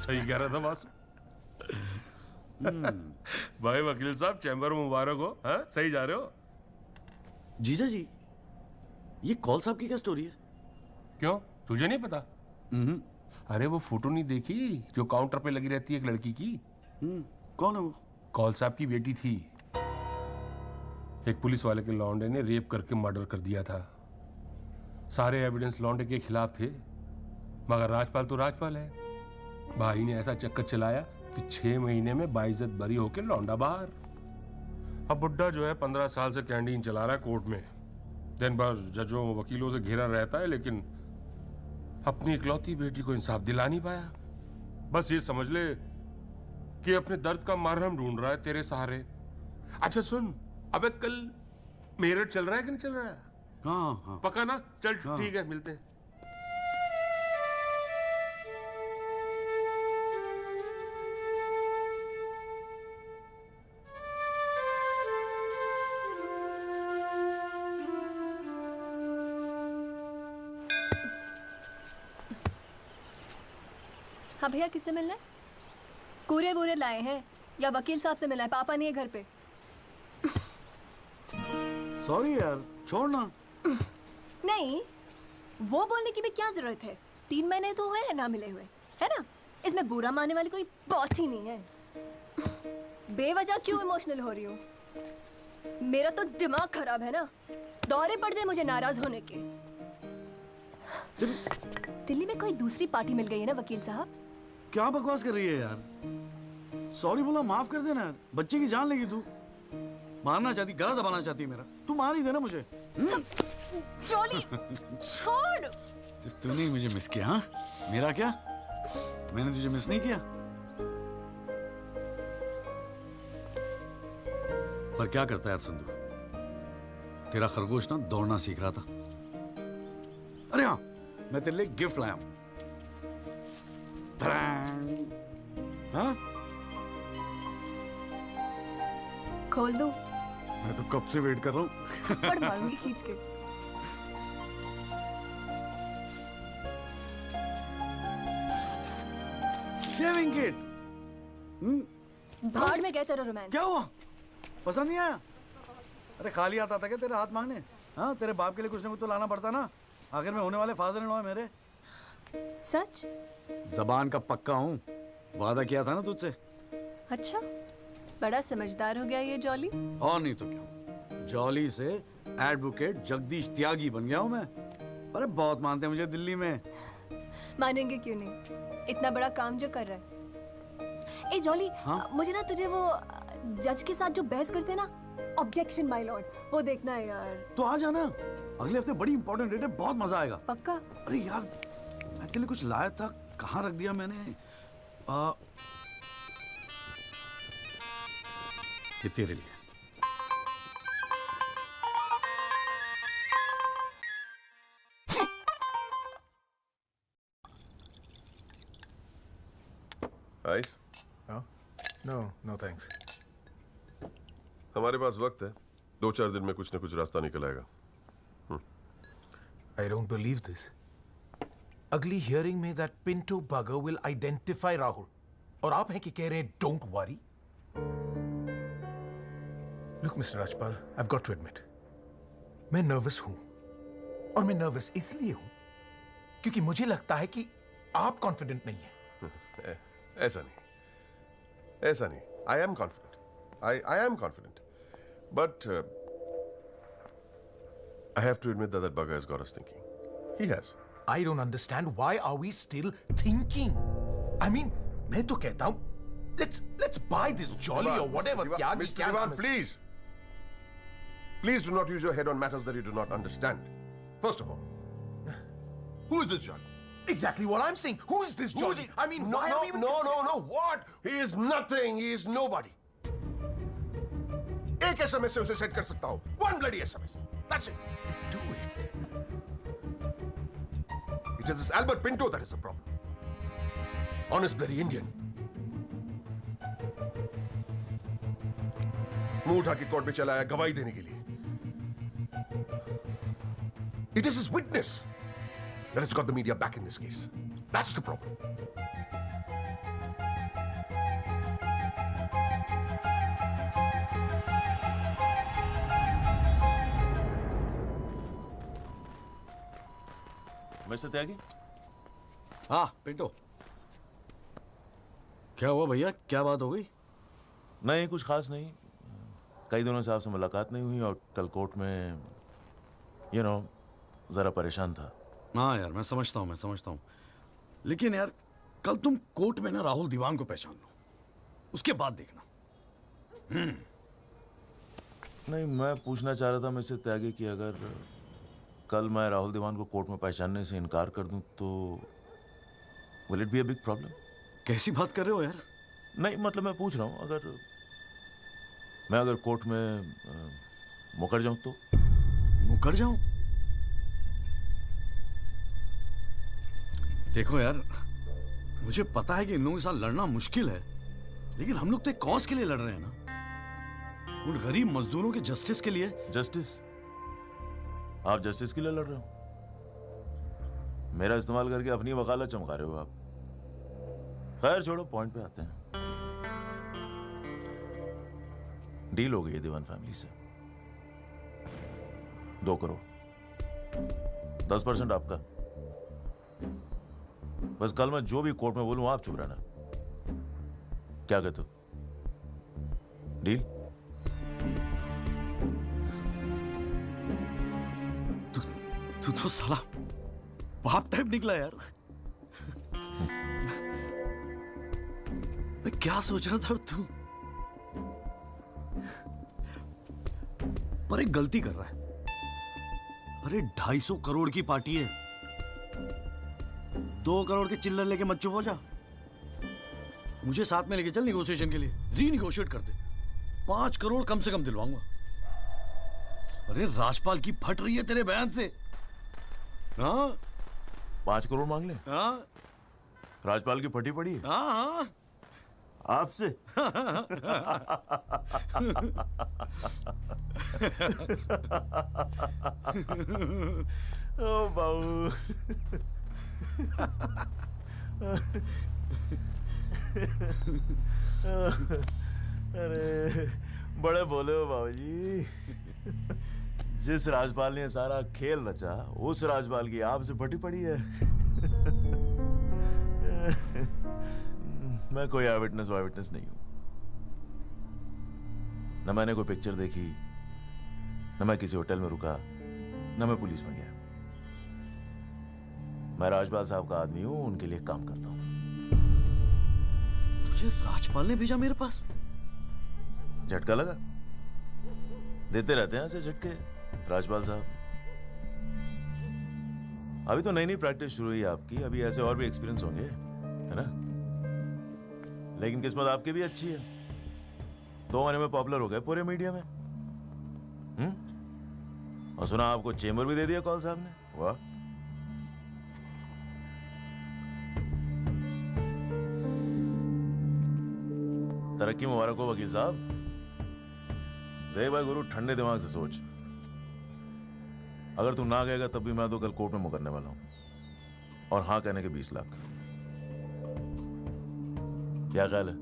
सही कह रहा था बॉस। भाई वकील साहब, चैम्बर मुबारक हो। हाँ, सही जा रहे हो। जीजा जी, ये कॉल साहब की क्या स्टोरी है? क्यों, तुझे नहीं पता? अरे वो फोटो नहीं देखी जो काउंटर पे लगी रहती है एक लड़की की? कौन है वो? कॉल साहब की बेटी थी। एक पुलिस वाले के लौंडे ने रेप करके मर्डर कर दिया था। सारे एविडेंस लौंडे के खिलाफ थे, मगर राजपाल तो राजपाल है। भाई ने ऐसा चक्कर चलाया कि 6 महीने में बाइज्जत बरी होके लौंडा बाहर। अब बुड्ढा जो है 15 साल से कैंटीन चला रहा है कोर्ट में। दिन भर जजों वकीलों से घिरा रहता है, लेकिन अपनी इकलौती बेटी को इंसाफ दिला नहीं पाया। बस ये समझ ले कि अपने दर्द का मरहम ढूंढ रहा है तेरे सहारे। अच्छा सुन, अबे कल मेरठ चल रहा है कि नहीं चल रहा है? हाँ। पक्का ना? चल ठीक है, मिलते हैं। हाँ भैया, किससे मिलना है? कूरे वूरे लाए हैं या वकील साहब से मिलना है? पापा नहीं है घर पे। सॉरी यार, छोड़ना। नहीं, वो बोलने की भी क्या जरूरत है? 3 महीने तो हुए हैं ना मिले हुए, है ना? इसमें बुरा मानने वाली कोई बात ही नहीं है। बेवजह क्यों इमोशनल हो रही हो? मेरा तो दिमाग खराब है ना, दौरे पड़ गए मुझे नाराज होने के। दिल्ली में कोई दूसरी पार्टी मिल गई है ना वकील साहब? क्या बकवास कर रही है यार? सॉरी बोला, माफ कर देना यार। बच्चे की जान लेगी तू। मारना चाहती, गला दबाना चाहती है मेरा। तू मार ही देना मुझे। जॉली, छोड़। सिर्फ तूने ही मुझे मिस किया? हाँ, मेरा क्या? मैंने तुझे मिस नहीं किया। पर क्या करता है यार संधू, तेरा खरगोश ना दौड़ना सीख रहा था। अरे हाँ, मैं तेरे लिए गिफ्ट लाया हूं। हाँ? खोल दो। मैं तो कब से वेट कर रहा हूँ। थप्पड़ मारूंगी खींच के। Shaving kit. भाड़ में गए तेरा रोमांस। क्या हुआ? पसंद नहीं आया? अरे खाली आता था क्या तेरे हाथ मांगने? हाँ, तेरे बाप के लिए कुछ ना कुछ तो लाना पड़ता ना। आखिर में होने वाले फादर इन लॉ है मेरे। सच? जबान का पक्का हूँ, वादा किया था ना तुझसे। अच्छा, बड़ा समझदार हो गया ये जॉली। और नहीं तो क्या, जॉली से एडवोकेट जगदीश त्यागी बन गया हूँ मैं। अरे बहुत मानते हैं मुझे दिल्ली में। मानेंगे क्यों नहीं, इतना बड़ा काम जो कर रहा है। ए जॉली, हाँ? मुझे ना तुझे वो जज के साथ जो बहस करते हैं ना, ऑब्जेक्शन माय लॉर्ड, वो देखना है यार। तो आ जाना, अगले हफ्ते बड़ी इंपॉर्टेंट डेट है, बहुत मजा आएगा। पक्का? अरे यार, मैं तेरे लिए कुछ लाया था, कहाँ रख दिया मैंने? ये तेरे लिए। आइस? No thanks. हमारे पास वक्त है, 2-4 दिन में कुछ न कुछ रास्ता निकल आएगा। I don't believe this. अगली हियरिंग में that Pinto bugger will identify Rahul. और आप हैं कि कह रहे हैं don't worry? Look, Mr. Rajpal, I've got to admit, मैं नर्वस हूं। और मैं नर्वस इसलिए हूं क्योंकि मुझे लगता है कि आप कॉन्फिडेंट नहीं हैं। ऐसा नहीं। I am confident. I am confident. But I have to admit that bugger has got us thinking. He has. I don't understand why are we still thinking? I mean, मैं तो कहता हूँ, let's buy this jolly or whatever. Mr. Diwan, please. Please do not use your head on matters that you do not understand. First of all, who is this Jolly? Exactly what I'm saying. Who is this Jolly? I mean, no, why are we even no. What? He is nothing. He is nobody. एक SMS से उसे set कर सकता हूँ. One bloody SMS. That's it. Do it. It is this Albert Pinto that is the problem. Honest bloody Indian. मुंह उठा के court में चला आया गवाही देने के लिए. It is his witness that has got the media back in this case. That's the problem. Mister Tyagi? हाँ पिंटो, क्या हुआ भैया? क्या बात हो गई? नहीं, कुछ खास नहीं. कई दिनों से आपसे मुलाकात नहीं हुई और कल कोर्ट में जरा परेशान था. हाँ यार, मैं समझता हूँ. लेकिन यार, कल तुम कोर्ट में ना राहुल दीवान को पहचान लो, उसके बाद देखना. नहीं, मैं पूछना चाह रहा था मिस्टर त्यागी कि अगर कल मैं राहुल दीवान को कोर्ट में पहचानने से इनकार कर दूं तो will it be a big problem? कैसी बात कर रहे हो यार? नहीं, मतलब मैं पूछ रहा हूं, अगर कोर्ट में मुकर जाऊं तो? मुकर जाऊं? देखो यार, मुझे पता है कि इन लोगों के साथ लड़ना मुश्किल है, लेकिन हम लोग तो एक कॉज के लिए लड़ रहे हैं ना, उन गरीब मजदूरों के जस्टिस के लिए. जस्टिस? आप जस्टिस के लिए लड़ रहे हो? मेरा इस्तेमाल करके अपनी वकालत चमका रहे हो आप. खैर छोड़ो, पॉइंट पे आते हैं. डील हो गई है दीवान फैमिली से. 2 करोड़, 10% आपका. बस कल मैं जो भी कोर्ट में बोलूं आप चुप रहना. क्या कहते हो? डील? तू तो साला बाप टाइप निकला यार. मैं क्या सोच रहा था तू? पर एक गलती कर रहा है. अरे 250 करोड़ की पार्टी है. 2 करोड़ के चिल्लर लेके मत चुप हो जा. मुझे साथ में लेके चल निगोशिएशन के लिए. रीनिगोशिएट कर दे. 5 करोड़ कम से कम दिलवाऊंगा. अरे राजपाल की फट रही है तेरे बयान से. हाँ, 5 करोड़ मांग ले? हाँ, राजपाल की फटी पड़ी है? हाँ. आपसे? ओ बाबू. अरे बड़े बोले हो बाबूजी. जिस राजपाल ने सारा खेल रचा, उस राजपाल की आपसे फटी पड़ी है. मैं कोई आई विटनेस नहीं हूं. न मैंने कोई पिक्चर देखी, न मैं किसी होटल में रुका, न मैं पुलिस में गया. मैं राजपाल साहब का आदमी हूं, उनके लिए काम करता हूं. तुझे राजपाल ने भेजा मेरे पास? झटका लगा? देते रहते हैं ऐसे झटके राजपाल साहब. अभी तो नई प्रैक्टिस शुरू हुई है आपकी. अभी ऐसे और भी एक्सपीरियंस होंगे, है ना? लेकिन किस्मत आपकी भी अच्छी है. 2 महीने में पॉपुलर हो गए पूरे मीडिया में. और सुना आपको चेंबर भी दे दिया कौल साहब ने. वाह. तरक्की मुबारक हो वकील साहब. देख भाई गुरु, ठंडे दिमाग से सोच. अगर तू ना गएगा तब भी मैं तो कल कोर्ट में मुकरने वाला हूं. और हाँ कहने के 20 लाख. क्या ख्याल है?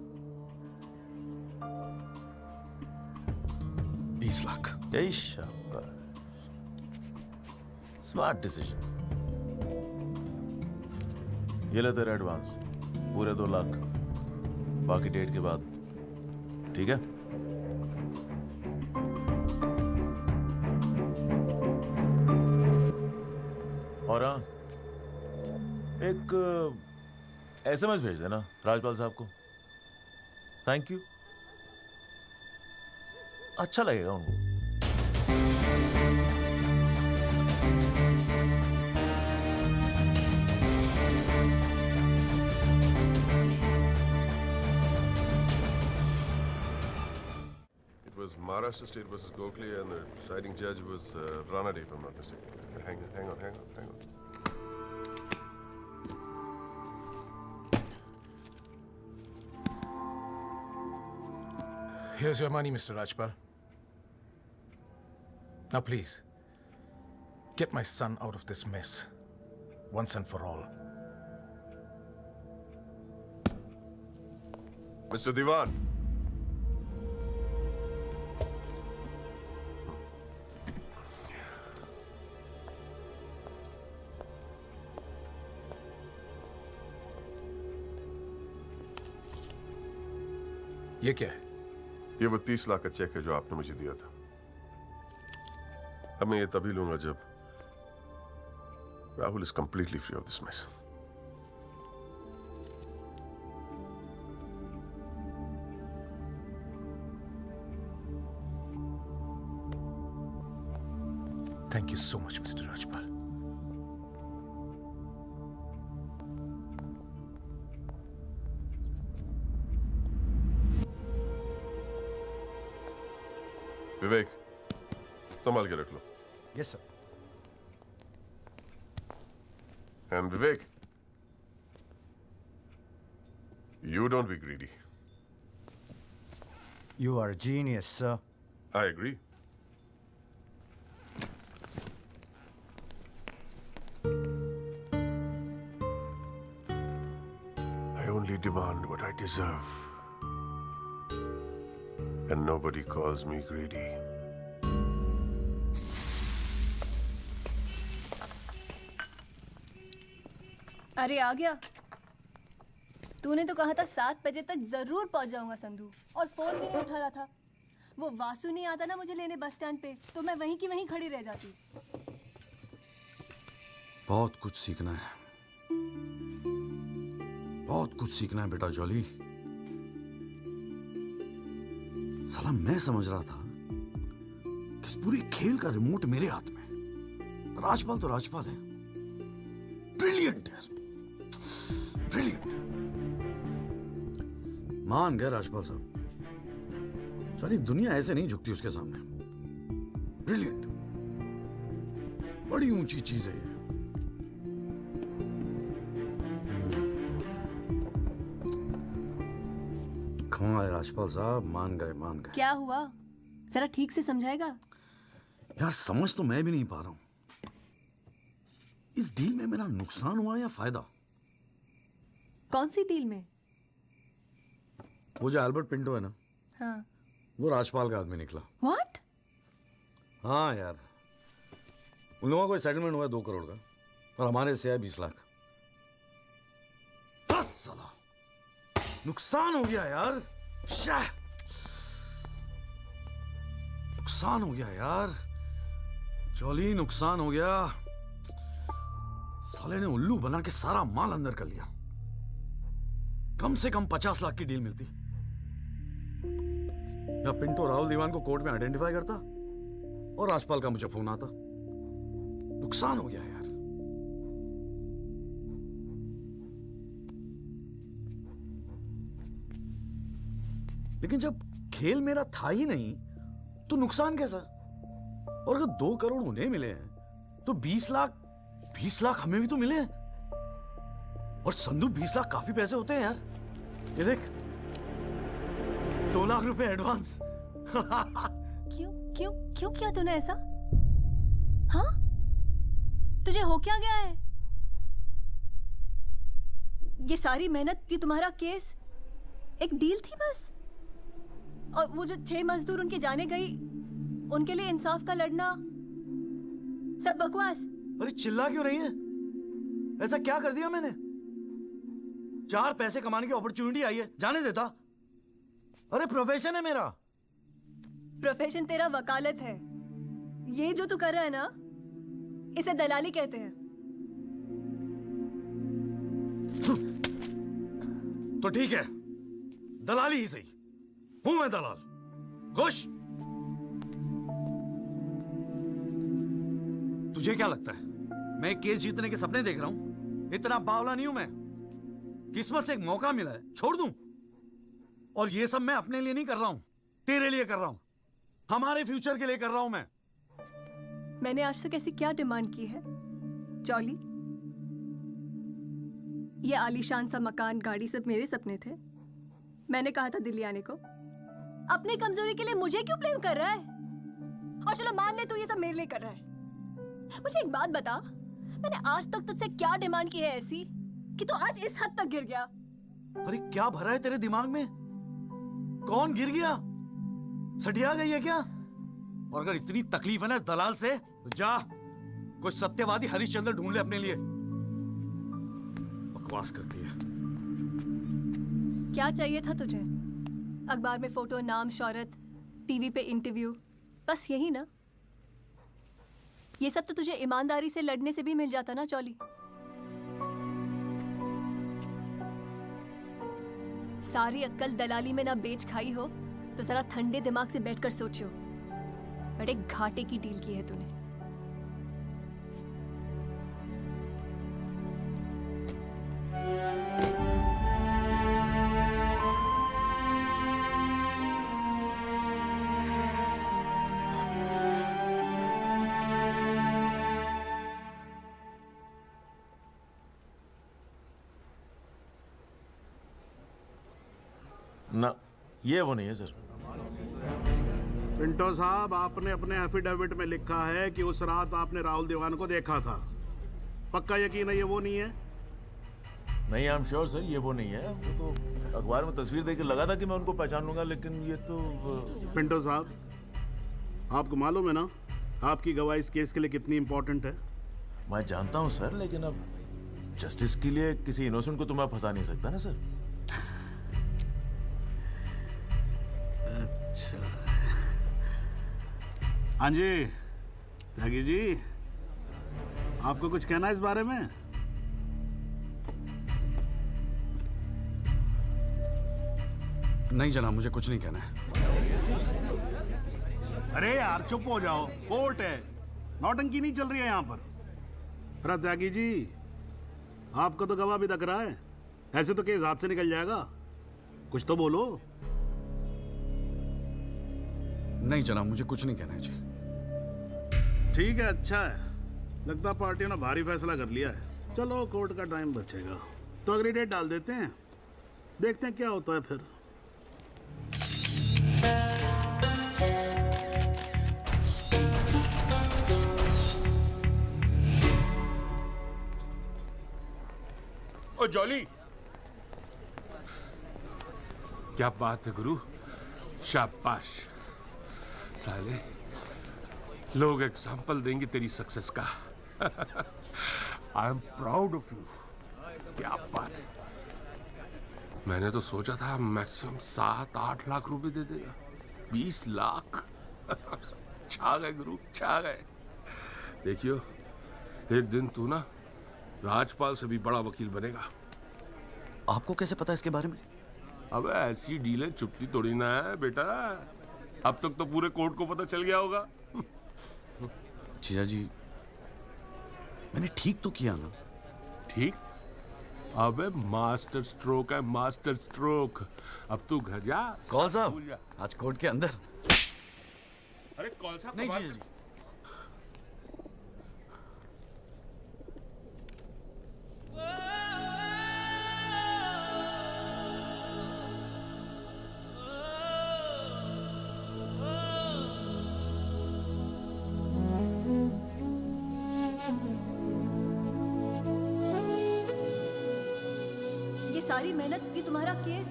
20 लाख. यही शाबाश. Smart decision. ये ले तेरा एडवांस, पूरे 2 लाख. बाकी डेट के बाद. ठीक है? और हाँ, एक SMS भेज देना राजपाल साहब को। थैंक यू, अच्छा लगेगा उनको। It was Maharashtra State versus Gokhale, and the deciding judge was Ranade, if I'm not mistaken. Hang on. Here's your money, Mr. Rajpal. Now, please, get my son out of this mess, once and for all. Mr. Diwan. ये क्या है? ये वो 30 लाख का check है जो आपने मुझे दिया था। अब मैं ये तभी लूंगा जब Rahul is completely free of this mess. Thank you so much, Mr. Rajpal. Vivek, संभाल के रख लो। Yes sir. And Vivek, you don't be greedy. You are a genius, sir. I agree. I only demand what I deserve. And nobody calls me greedy. अरे आ गया। तूने तो कहा था 7 बजे तक जरूर पहुंच जाऊंगा संधू, और फोन भी नहीं उठा रहा था। वो वासु नहीं आता ना मुझे लेने बस स्टैंड पे, तो मैं वहीं की वहीं खड़ी रह जाती। बहुत कुछ सीखना है, बहुत कुछ सीखना है बेटा जॉली। साला मैं समझ रहा था कि इस पूरी खेल का रिमोट मेरे हाथ में। राजपाल तो राजपाल है, ब्रिलियंट है, ब्रिलियंट। मान गए राजपाल साहब, सारी दुनिया ऐसे नहीं झुकती उसके सामने। ब्रिलियंट, बड़ी ऊंची चीज है ये। कमाल है राजपाल साहब, मान गए मान गए। क्या हुआ, जरा ठीक से समझाएगा? यार समझ तो मैं भी नहीं पा रहा हूं, इस डील में मेरा नुकसान हुआ या फायदा? कौन सी डील में? वो जो एल्बर्ट पिंटो है ना, हाँ। वो राजपाल का आदमी निकला। What? हाँ यार, उन लोगों को सेटलमेंट हुआ है 2 करोड़ का, और हमारे से है 20 लाख। बस साला नुकसान हो गया यार, नुकसान हो गया यार, जॉली नुकसान हो गया। साले ने उल्लू बना के सारा माल अंदर कर लिया। कम से कम 50 लाख की डील मिलती, या पिंटो राहुल दीवान को कोर्ट में आइडेंटिफाई करता और राजपाल का मुझे फोन आता। नुकसान हो गया यार। लेकिन जब खेल मेरा था ही नहीं तो नुकसान कैसा? और अगर 2 करोड़ उन्हें मिले हैं तो 20 लाख हमें भी तो मिले हैं। और संधू 20 लाख काफी पैसे होते हैं यार। ये देख, 2 लाख रुपए एडवांस। क्यों किया तूने ऐसा? हाँ, तुझे हो क्या गया है? ये सारी मेहनत, ये तुम्हारा केस एक डील थी बस? और वो जो 6 मजदूर उनके जाने गई, उनके लिए इंसाफ का लड़ना, सब बकवास। अरे चिल्ला क्यों रही है? ऐसा क्या कर दिया मैंने? 4 पैसे कमाने की अपॉर्चुनिटी आई है, जाने देता? अरे प्रोफेशन है मेरा। प्रोफेशन तेरा वकालत है। ये जो तू कर रहा है ना, इसे दलाली कहते हैं। तो ठीक है, दलाली ही सही। हूं मैं दलाल। खुश? तुझे क्या लगता है मैं केस जीतने के सपने देख रहा हूं? इतना बावला नहीं हूं मैं। किस्मत से एक मौका मिला है, छोड़ दूं? और ये सब मैं अपने लिए नहीं कर रहा हूं, तेरे लिए कर रहा हूं, हमारे फ्यूचर के लिए कर रहा हूं मैं। मैंने आज तक ऐसी क्या डिमांड की है जॉली? ये आलीशान सा मकान, गाड़ी सब मेरे सपने थे। मैंने कहा था दिल्ली आने को। अपनी कमजोरी के लिए मुझे क्यों ब्लेम कर रहा है? और चलो मान ले तू ये सब मेरे लिए कर रहा है। मुझे एक बात बता, मैंने आज तक तुझसे क्या डिमांड की है ऐसी कि तू आज इस हद तक गिर गया? अरे क्या भरा है तेरे दिमाग में? कौन गिर गया? सटिया गई है क्या? और अगर इतनी तकलीफ है ना इस दलाल से, तो जा कोई सत्यवादी हरिश्चंद्र ढूंढ ले अपने लिए। बकवास करती है। क्या चाहिए था तुझे? अखबार में फोटो, नाम, शोहरत, टीवी पे इंटरव्यू, बस यही ना? ये सब तो तुझे ईमानदारी से लड़ने से भी मिल जाता ना चौली। सारी अक्कल दलाली में ना बेच खाई हो तो जरा ठंडे दिमाग से बैठकर सोचो, बड़े घाटे की डील की है तूने। ना, ये वो नहीं है सर। पिंटो साहब, आपने अपने एफिडेविट में लिखा है कि उस रात आपने राहुल दीवान को देखा था। पक्का यकीन है ये वो नहीं है? नहीं, आई एम श्योर सर, ये वो नहीं है। वो तो अखबार में तस्वीर देख के लगा था कि मैं उनको पहचान लूंगा, लेकिन ये तो पिंटो साहब, आपको मालूम है ना आपकी गवाही इस केस के लिए कितनी इंपॉर्टेंट है? मैं जानता हूँ सर, लेकिन अब जस्टिस के लिए किसी इनोसेंट को तो मैं फंसा नहीं सकता ना सर। अच्छा, हाँ जी त्यागी जी, आपको कुछ कहना है इस बारे में? नहीं जनाब, मुझे कुछ नहीं कहना है। अरे यार चुप हो जाओ, कोर्ट है, नौटंकी नहीं चल रही है यहाँ पर। अरे त्यागी जी, आपका तो गवाह भी तक रहा है, ऐसे तो केस हाथ से निकल जाएगा, कुछ तो बोलो। नहीं जनाब, मुझे कुछ नहीं कहना है जी। ठीक है, अच्छा है, लगता पार्टियों ने भारी फैसला कर लिया है। चलो कोर्ट का टाइम बचेगा तो अगली डेट डाल देते हैं, देखते हैं क्या होता है फिर। ओ जॉली, क्या बात है गुरु, शाबाश। साले लोग एग्जाम्पल देंगे तेरी सक्सेस का। I am proud of you. क्या बात है। मैंने तो सोचा था मैक्सिमम 7-8 लाख रुपए दे देगा। 20 लाख। छा गए गुरु, छा गए। देखियो, एक दिन तू ना राजपाल से भी बड़ा वकील बनेगा। आपको कैसे पता इसके बारे में? अब ऐसी डीलें चुपती तोड़ी ना है बेटा। अब तक तो पूरे कोर्ट को पता चल गया होगा। जीजा जी, मैंने ठीक तो किया ना? ठीक? अबे मास्टर स्ट्रोक है, मास्टर स्ट्रोक। अब तू घर जा। कौल साहब, आज कोर्ट के अंदर। अरे कौल साहब, नहीं जीजा जी। सारी मेहनत की तुम्हारा केस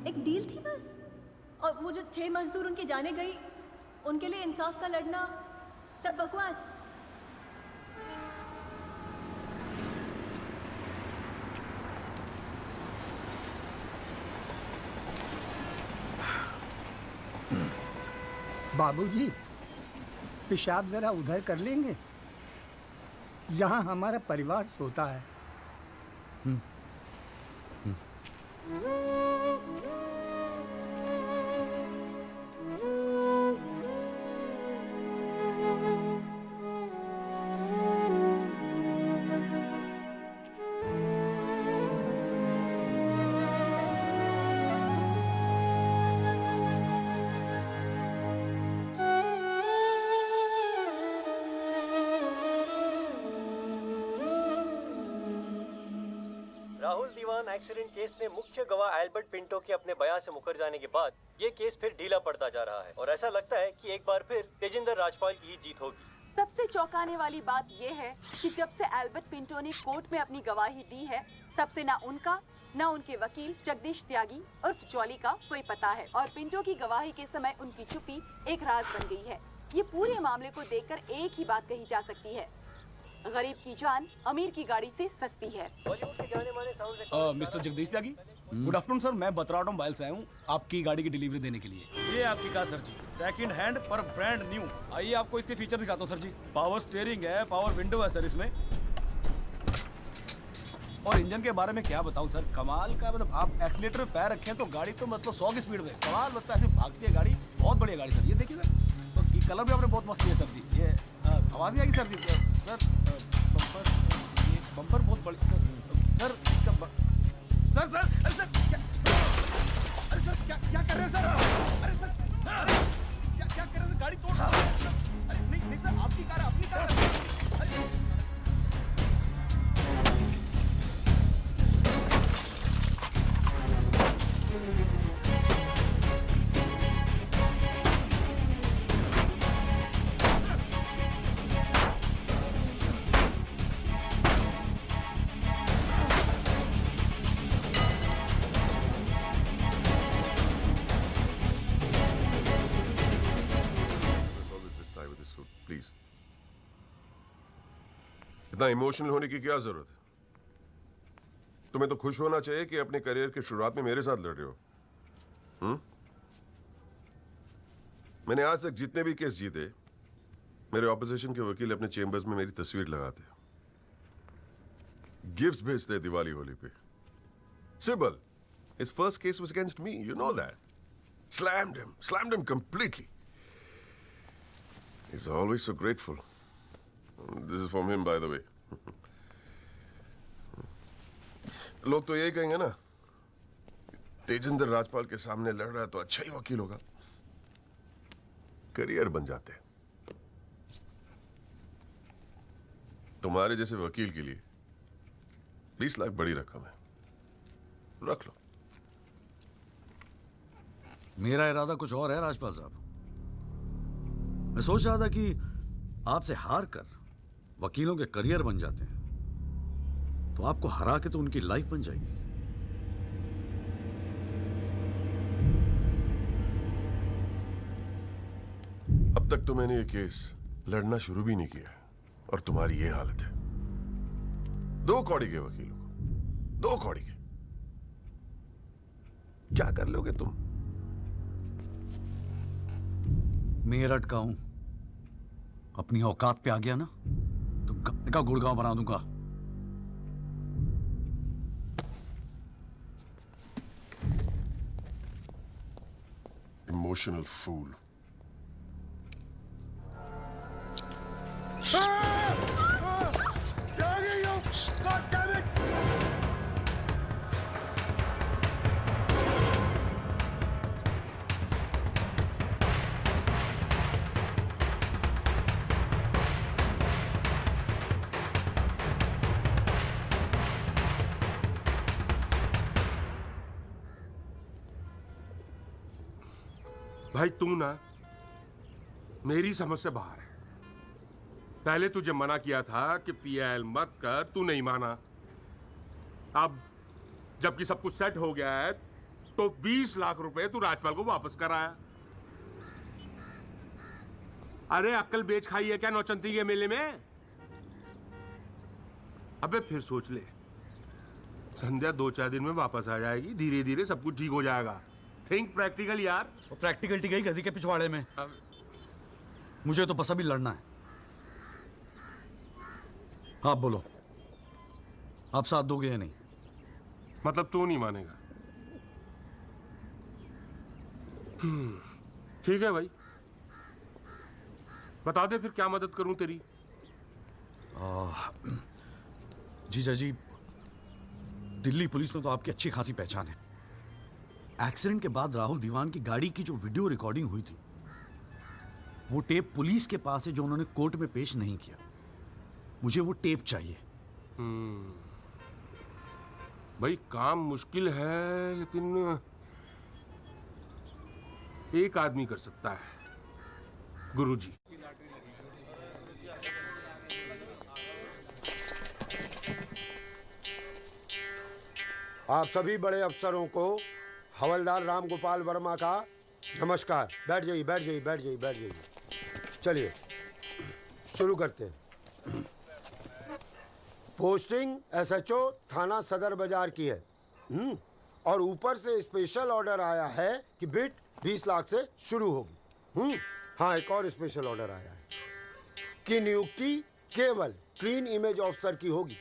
एक डील थी बस? और वो जो 6 मजदूर उनके जाने गई, उनके लिए इंसाफ का लड़ना सब बकवास? बाबूजी, पेशाब जरा उधर कर लेंगे? यहाँ हमारा परिवार सोता है। राहुल दीवान एक्सीडेंट केस में मुख्य गवाह एल्बर्ट पिंटो के अपने बयान से मुकर जाने के बाद ये केस फिर ढीला पड़ता जा रहा है और ऐसा लगता है कि एक बार फिर तेजिंदर राजपाल की ही जीत होगी। सबसे चौंकाने वाली बात यह है कि जब से एल्बर्ट पिंटो ने कोर्ट में अपनी गवाही दी है तब से ना उनका न उनके वकील जगदीश त्यागी उर्फ जॉली का कोई पता है और पिंटो की गवाही के समय उनकी चुप्पी एक राज बन गई है। ये पूरे मामले को देखकर एक ही बात कही जा सकती है, गरीब की जान अमीर की गाड़ी से सस्ती है। मिस्टर जगदीश त्यागी, गुड आफ्टरनून सर। मैं बतराटो मोबाइल से आया हूँ आपकी गाड़ी की डिलीवरी देने के लिए। ये आपकी कार सर जी, सेकंड हैंड पर ब्रांड न्यू। आइए आपको इसके फीचर दिखाता हूँ सर जी। पावर स्टीयरिंग है, पावर विंडो है सर इसमें, और इंजन के बारे में क्या बताऊं सर, कमाल का। मतलब आप एक्सीलेटर पे पैर रखें तो गाड़ी तो मतलब 100 की स्पीड में कमाल लगता है, ऐसे भागती है गाड़ी। बहुत बढ़िया गाड़ी सर, ये देखिए सर। तो ये कलर भी आपने बहुत मस्त किया सर जी। ये आवाज़ नहीं आएगी सर जी। सर बम्पर, ये बम्पर बहुत बड़ी सर। सर सर सर अरे सर क्या, अरे सर क्या कर रहे हैं सर? अरे सर क्या कर रहे हैं? गाड़ी तोड़ रहे हैं। अरे नहीं सर, आपकी कार है, अपनी कार है। प्लीज, इतना इमोशनल होने की क्या जरूरत है? तुम्हें तो खुश होना चाहिए कि अपने करियर की शुरुआत में मेरे साथ लड़ रहे हो। मैंने आज तक जितने भी केस जीते, मेरे ऑपोजिशन के वकील अपने चेंबर्स में मेरी तस्वीर लगाते, गिफ्ट्स भेजते दिवाली होली पे। Sibal, his first case was against me, you know that. Slammed him completely. He's always so grateful. This is from him, by the way. लोग तो यही कहेंगे ना, तेजिंदर राजपाल के सामने लड़ रहा है तो अच्छा ही वकील होगा। करियर बन जाते हैं। तुम्हारे जैसे वकील के लिए 20 लाख बड़ी रकम है, रख लो। मेरा इरादा कुछ और है राजपाल साहब। मैं सोच रहा था कि आपसे हार कर वकीलों के करियर बन जाते हैं तो आपको हरा के तो उनकी लाइफ बन जाएगी। अब तक तो मैंने ये केस लड़ना शुरू भी नहीं किया और तुम्हारी ये हालत है। 2 कौड़ी के वकीलों को, 2 कौड़ी के, क्या कर लोगे तुम? मेरठ का हूं, अपनी औकात पे आ गया ना तो गप्पे का गुड़गांव बना दूंगा। Emotional fool. भाई तू ना मेरी समझ से बाहर है। पहले तुझे मना किया था कि पीएल मत कर, तू नहीं माना। अब जबकि सब कुछ सेट हो गया है तो 20 लाख रुपए तू राजपाल को वापस कराया। अरे अक्ल बेच खाई है क्या नौचंती के मेले में? अबे फिर सोच ले, संध्या 2-4 दिन में वापस आ जाएगी, धीरे धीरे सब कुछ ठीक हो जाएगा। थिंक प्रैक्टिकल यार। प्रैक्टिकलिटी गई गधी के पिछवाड़े में। मुझे तो बस अभी लड़ना है। आप बोलो, आप साथ दोगे या नहीं? मतलब तू नहीं मानेगा? ठीक है भाई, बता दे फिर क्या मदद करूं तेरी। जीजा जी, दिल्ली पुलिस में तो आपकी अच्छी खासी पहचान है। एक्सीडेंट के बाद राहुल दीवान की गाड़ी की जो वीडियो रिकॉर्डिंग हुई थी, वो टेप पुलिस के पास है जो उन्होंने कोर्ट में पेश नहीं किया। मुझे वो टेप चाहिए। भाई काम मुश्किल है, लेकिन एक आदमी कर सकता है, गुरुजी। आप सभी बड़े अफसरों को हवलदार राम गोपाल वर्मा का नमस्कार। बैठ जाइए, बैठ जाइए, बैठ जाइए, बैठ जाइए। चलिए शुरू करते हैं। पोस्टिंग एसएचओ थाना सदर बाजार की है। और ऊपर से स्पेशल ऑर्डर आया है कि बिट 20 लाख से शुरू होगी। हाँ, एक और स्पेशल ऑर्डर आया है कि नियुक्ति केवल क्लीन इमेज ऑफिसर की होगी।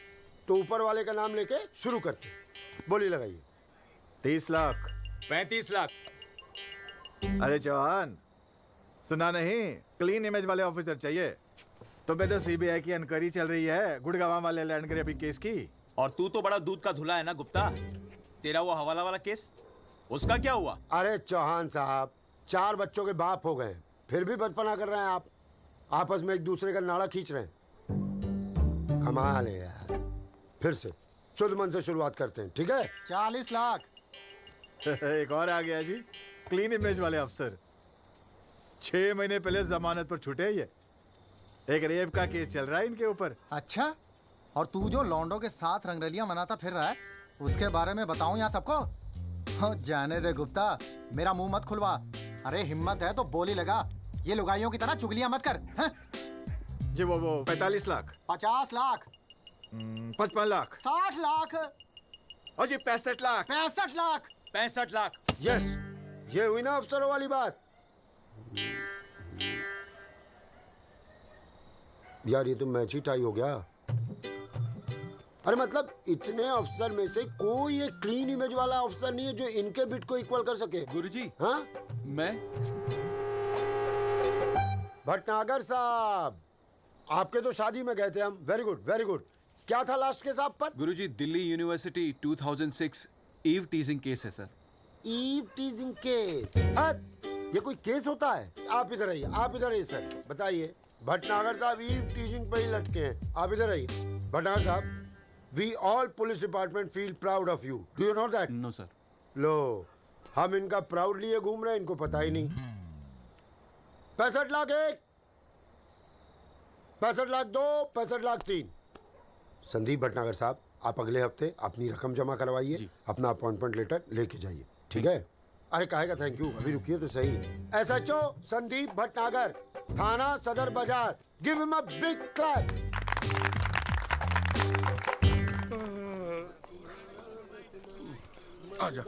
तो ऊपर वाले का नाम लेके शुरू करते हैं। बोली लगाइए। 30 लाख 35 लाख। अरे चौहान, सुना नहीं? क्लीन इमेज वाले ऑफिसर चाहिए। तुम्हें तो सीबीआई की इंक्वायरी चल रही है गुड़गांव वाले लैंड ग्रैबिंग केस की। और तू तो बड़ा दूध का धुला है ना गुप्ता। तेरा वो हवाला वाला केस, उसका क्या हुआ? अरे चौहान साहब, 4 बच्चों के बाप हो गए, फिर भी बचपना कर रहे हैं आप। आपस में एक दूसरे का नाड़ा खींच रहे हैं। कमाल है यार। फिर से शुद्ध मन से शुरुआत करते हैं, ठीक है? 40 लाख। एक और आ गया जी, क्लीन इमेज वाले अफसर। 6 महीने पहले जमानत पर छूटे ये। एक रेप का केस चल रहा है इनके ऊपर। अच्छा, और तू जो लौंडों के साथ रंगरलियां मनाता फिर रहा है, उसके बारे में बताऊं यहाँ सबको? हो जाने दे गुप्ता, मेरा मुंह मत खुलवा। अरे हिम्मत है तो बोली लगा, ये लुगाइयों की तरह चुगलियां मत कर। हैं? जी वो 45 लाख। 50 लाख। 55 लाख। 60 लाख। और जी 65 लाख। 65 लाख। 65 लाख। यस, ये हुई ना अफसरों वाली बात। यार ये तो मैच ही टाई हो गया। अरे मतलब इतने अफसर में से कोई एक क्लीन इमेज वाला अफसर नहीं है जो इनके बिट को इक्वल कर सके। गुरुजी, हाँ? मैं भटनागर साहब, आपके तो शादी में गए थे हम। Very good, very good. क्या था लास्ट केस आप पर? Guruji, Delhi university 2006 eve teasing case है सर। Eve teasing case? ये कोई केस होता है? आप इधर आइए, आप इधर आइए सर, बताइए। भटनागर साहब ईव टीजिंग पे ही लटके हैं। आप इधर आइए। भटनागर साहब, we all police department feel proud of you. Do you know that? No sir. लो, हम इनका प्राउड लिए घूम रहे हैं, इनको पता ही नहीं। 65 लाख 1, 65 लाख 2, 65 लाख 3। संदीप भटनागर साहब, आप अगले हफ्ते अपनी रकम जमा करवाइए, अपना अपॉइंटमेंट लेटर लेके जाइए, ठीक है? अरे काहेगा थैंक यू, अभी रुकिए तो सही। एसएचओ संदीप भटनागर, थाना सदर बाजार, give him a big clap. आजा।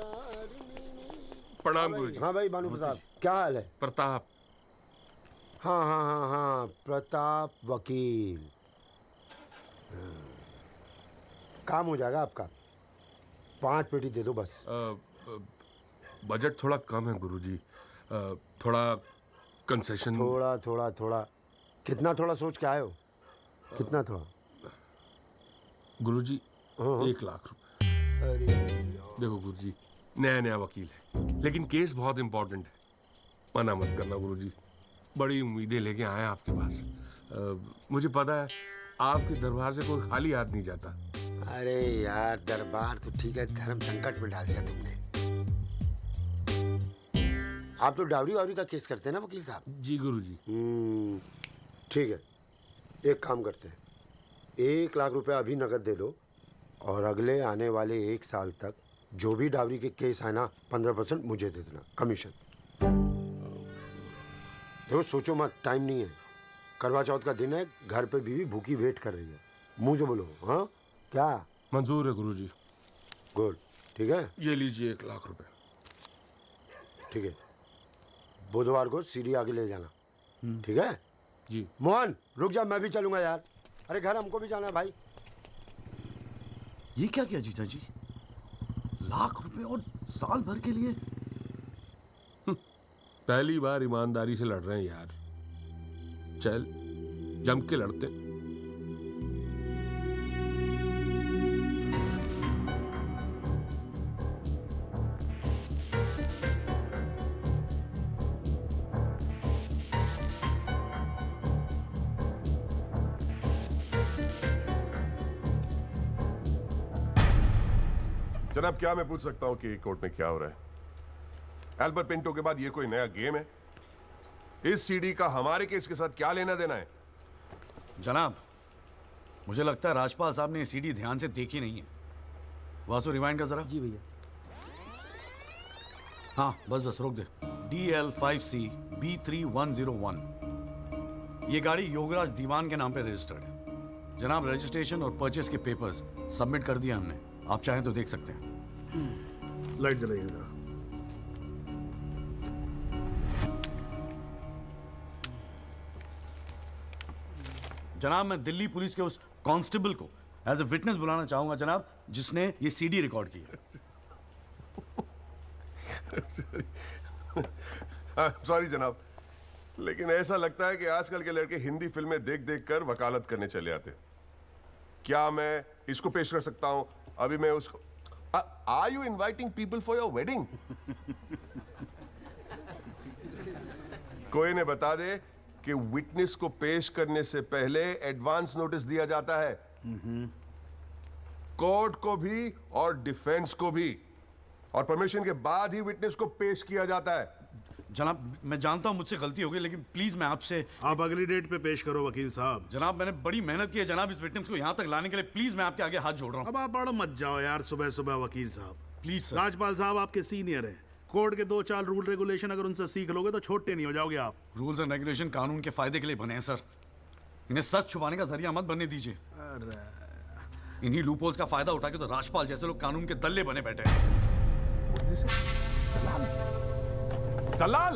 प्रणाम गुरुजी। हाँ भाई भानु प्रताप, क्या हाल है? प्रताप। हाँ हाँ हाँ हाँ, प्रताप वकील। काम हो जाएगा आपका। 5 पेटी दे दो बस। बजट थोड़ा कम है गुरुजी, थोड़ा कंसेशन। थोड़ा थोड़ा थोड़ा कितना थोड़ा सोच के आए हो? कितना थोड़ा? गुरुजी 1 लाख रुपए। अरे देखो गुरुजी, नया वकील है, लेकिन केस बहुत इंपॉर्टेंट है। मना मत करना गुरुजी, बड़ी उम्मीदें लेके आए आपके पास। मुझे पता है आपके दरबार से कोई खाली हाथ नहीं जाता। अरे यार, दरबार तो ठीक है, धर्म संकट में डाल दिया तुमने। आप तो डावरी वावरी का केस करते हैं ना वकील साहब? जी गुरुजी। ठीक है, एक काम करते हैं, 1 लाख रुपए अभी नकद दे दो, और अगले आने वाले 1 साल तक जो भी डावरी के केस आए ना, 15% मुझे दे देना कमीशन। देखो सोचो मत, टाइम नहीं है। करवा चौथ का दिन है, घर पे बीवी भूखी वेट कर रही है। मुंह से बोलो। हाँ क्या? मंजूर है गुरुजी। गुड, ठीक है। ये लीजिए 1 लाख रुपए। ठीक है, बुधवार को सीढ़ी आगे ले जाना, ठीक है? जी। मोहन रुक जा, मैं भी चलूंगा यार। अरे घर हमको भी जाना है भाई। ये क्या किया जीजा जी? 1 लाख रुपए और साल भर के लिए? पहली बार ईमानदारी से लड़ रहे हैं यार। चल जम के लड़ते हैं। जनाब, क्या मैं पूछ सकता हूं कि कोर्ट में क्या हो रहा है? एल्बर्ट पिंटो के बाद ये कोई नया गेम है? इस सीडी का हमारे केस के साथ क्या लेना देना है? जनाब, मुझे लगता है राजपाल साहब ने ये सीडी ध्यान से देखी नहीं है। वासु रिवाइंड कर जरा। जी भैया। हाँ बस रोक दे। DL5C B3101, ये गाड़ी योगराज दीवान के नाम पे रजिस्टर्ड है। जनाब, रजिस्ट्रेशन और परचेस के पेपर्स सबमिट कर दिया हमने, आप चाहें तो देख सकते हैं। लाइट जलाइए जरा। जनाब, मैं दिल्ली पुलिस के उस कांस्टेबल को एज ए विटनेस बुलाना चाहूंगा जनाब, जिसने ये सीडी रिकॉर्ड की है। सॉरी जनाब, लेकिन ऐसा लगता है कि आजकल के लड़के हिंदी फिल्में देख देख कर वकालत करने चले आते। क्या मैं इसको पेश कर सकता हूं? अभी मैं उसको are you inviting people for your wedding? कोई ने बता दे कि विटनेस को पेश करने से पहले एडवांस नोटिस दिया जाता है, कोर्ट को भी और डिफेंस को भी, और परमिशन के बाद ही विटनेस को पेश किया जाता है। जनाब, मैं जानता हूं मुझसे गलती हो गई, लेकिन प्लीज मैं आपसे। आप अगली डेट पे पेश करो वकील साहब। जनाब, मैंने बड़ी मेहनत की है जनाब इस विटनेस को यहाँ तक लाने के लिए। प्लीज मैं आपके आगे हाथ जोड़ रहा हूँ। अब आप बड़ा मत जाओ यार सुबह सुबह वकील साहब। Please sir. राजपाल साहब आपके सीनियर हैं। कोर्ट के 2-4 रूल रेगुलेशन अगर उनसे सीख लोगे तो छोटे नहीं हो जाओगे आप। रूल्स एंड रेगुलेशन कानून के फायदे के लिए बने हैं सर, इन्हें सच छुपाने का जरिया मत बनने दीजिए। इन्हीं लूपहोल्स का फायदा उठा के तो राजपाल जैसे लोग कानून के दल्ले बने बैठे हैं। दलाल,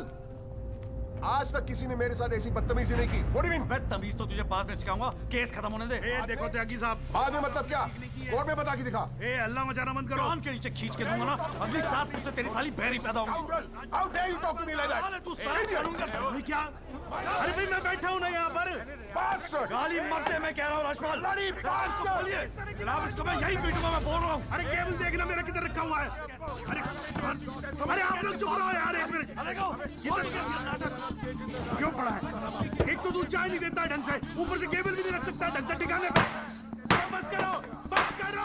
आज तक किसी ने मेरे साथ ऐसी बदतमीजी नहीं की। What do you mean? मैं तमीज तो तुझे बाद में सिखाऊंगा, केस खत्म होने दे। देखो त्यागी साहब, बाद में मतलब क्या? कोर्ट में बता के दिखा। अल्लाह मचाना मत करो। कान के नीचे खींच के दूंगा ना, अगली 7 पुश्तें तेरी साली बहरी पैदा होंगी। How dare you talk to me like that? तू सारे कानून का क्या? अरे भाई मैं बैठा हूँ ना यहाँ पर। गाली मत दे, मैं कह रहा हूँ राजपाल। इसको बोलिए जनाब, इसको मैं यही पीटूंगा, मैं बोल रहा हूँ। अरे केबल देखना मेरा किधर रखा हुआ है। अरे आप लोग चुप रहो यार एक मिनट। क्यों पड़ा है? एक तो तू चाय नहीं देता ढंग से, ऊपर से केबल भी नहीं रख सकता ढंग से ठिकाने पे। बस करो, बस करो।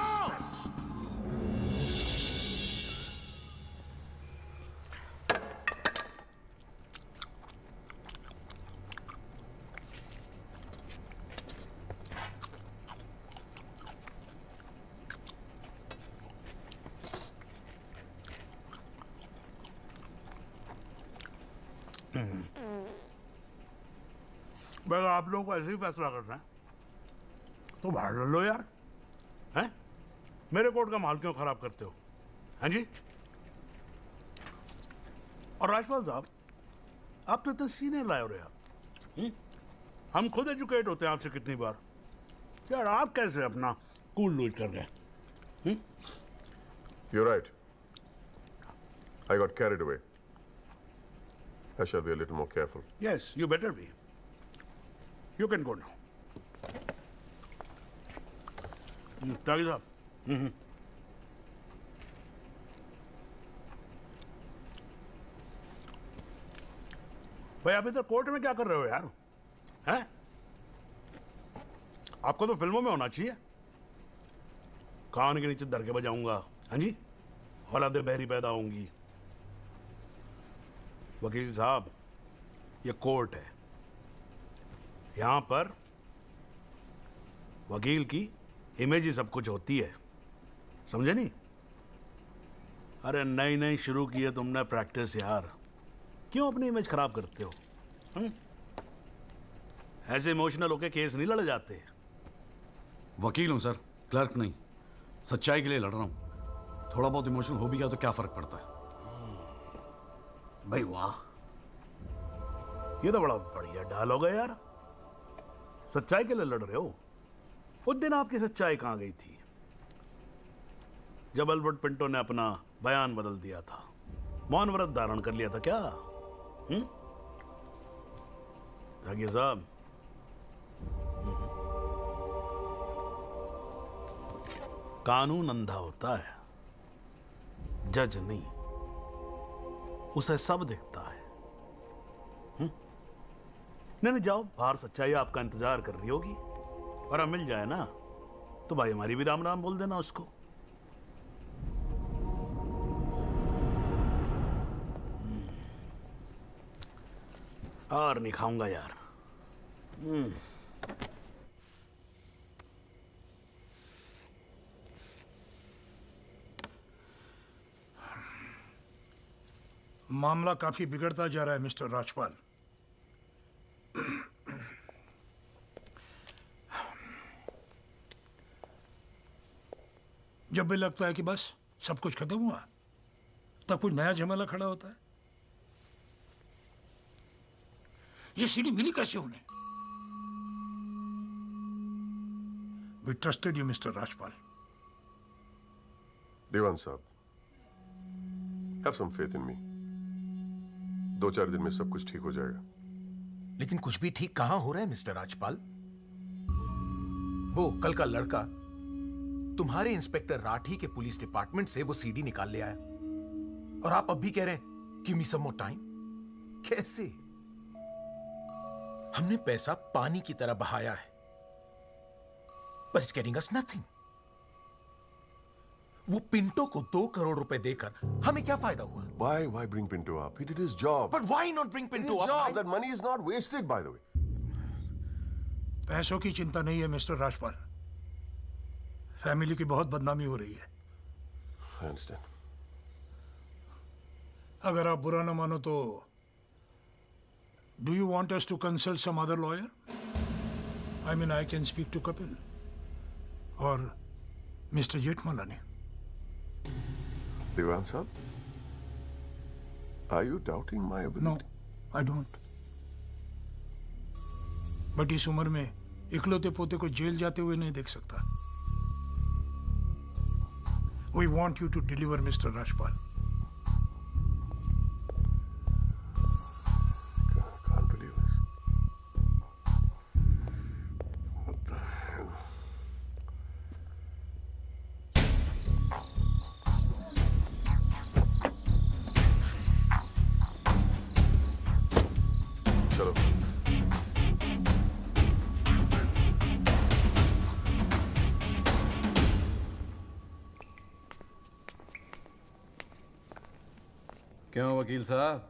अगर आप लोगों को ऐसे ही फैसला करना है तो बाहर लड़ लो यार। हैं? मेरे कोर्ट का माहौल क्यों खराब करते हो? हैं जी? और राजपाल साहब, आप तो इतने सीनियर लाए हो रहे यार। हम खुद एजुकेट होते हैं आपसे कितनी बार यार, आप कैसे अपना कूल लूज कर गए? You're right. I got carried away. I shall be a little more careful. Yes, you better be. You can go now. त्यागी साहब। भाई आप इधर कोर्ट में क्या कर रहे हो यार? हैं? आपको तो फिल्मों में होना चाहिए। कान के नीचे धर के बजाऊंगा, हाँ जी, औलादे बहरी पैदा होंगी। वकील साहब, ये कोर्ट है, यहां पर वकील की इमेज ही सब कुछ होती है, समझे नहीं? अरे नई नई शुरू की है तुमने प्रैक्टिस यार, क्यों अपनी इमेज खराब करते हो? ऐसे इमोशनल होके केस नहीं लड़े जाते। वकील हूं सर, क्लर्क नहीं। सच्चाई के लिए लड़ रहा हूं। थोड़ा बहुत इमोशनल हो भी गया तो क्या फर्क पड़ता है? भाई वाह, ये तो बड़ा बढ़िया डायलॉग है यार। सच्चाई के लिए लड़ रहे हो? उस दिन आपकी सच्चाई कहां गई थी जब अल्बर्ट पिंटो ने अपना बयान बदल दिया था, मौन व्रत धारण कर लिया था क्या? त्यागी साहब, कानून अंधा होता है, जज नहीं। उसे सब दिखता है। नहीं, जाओ, बाहर सच्चाई आपका इंतजार कर रही होगी, और अब मिल जाए ना तो भाई हमारी भी राम राम बोल देना उसको। और नहीं खाऊंगा यार। मामला काफी बिगड़ता जा रहा है मिस्टर राजपाल। जब भी लगता है कि बस सब कुछ खत्म हुआ, तब कुछ नया झमेला खड़ा होता है। ये सीढ़ी मिली कैसे उन्हें? We trusted you, Mr. Rajpal. देवान साहब, have some faith in me. 2-4 दिन में सब कुछ ठीक हो जाएगा। लेकिन कुछ भी ठीक कहां हो रहा है मिस्टर राजपाल? वो कल का लड़का तुम्हारे इंस्पेक्टर राठी के पुलिस डिपार्टमेंट से वो सीडी निकाल ले आया, और आप अब भी कह रहे हैं गिव मी सम मोर टाइम। कैसे? हमने पैसा पानी की तरह बहाया है, but it's getting us nothing. वो पिंटो को 2 करोड़ रुपए देकर हमें क्या फायदा हुआ? Why bring Pinto up? He did his job. But why not bring Pinto His up? job. That money is not wasted, by the way. पैसों की चिंता नहीं है मिस्टर राजपाल। फैमिली की बहुत बदनामी हो रही है। I understand. अगर आप बुरा न मानो तो do you want us to consult some other lawyer? I mean, I can speak to Kapil or Mr. Jetmalani. Devan sahab, are you doubting my ability? No, I don't. But इस उम्र में इकलौते पोते को जेल जाते हुए नहीं देख सकता। We want you to deliver, Mr. Rajpal. Can't believe this. What the hell? चलो। क्यों वकील साहब,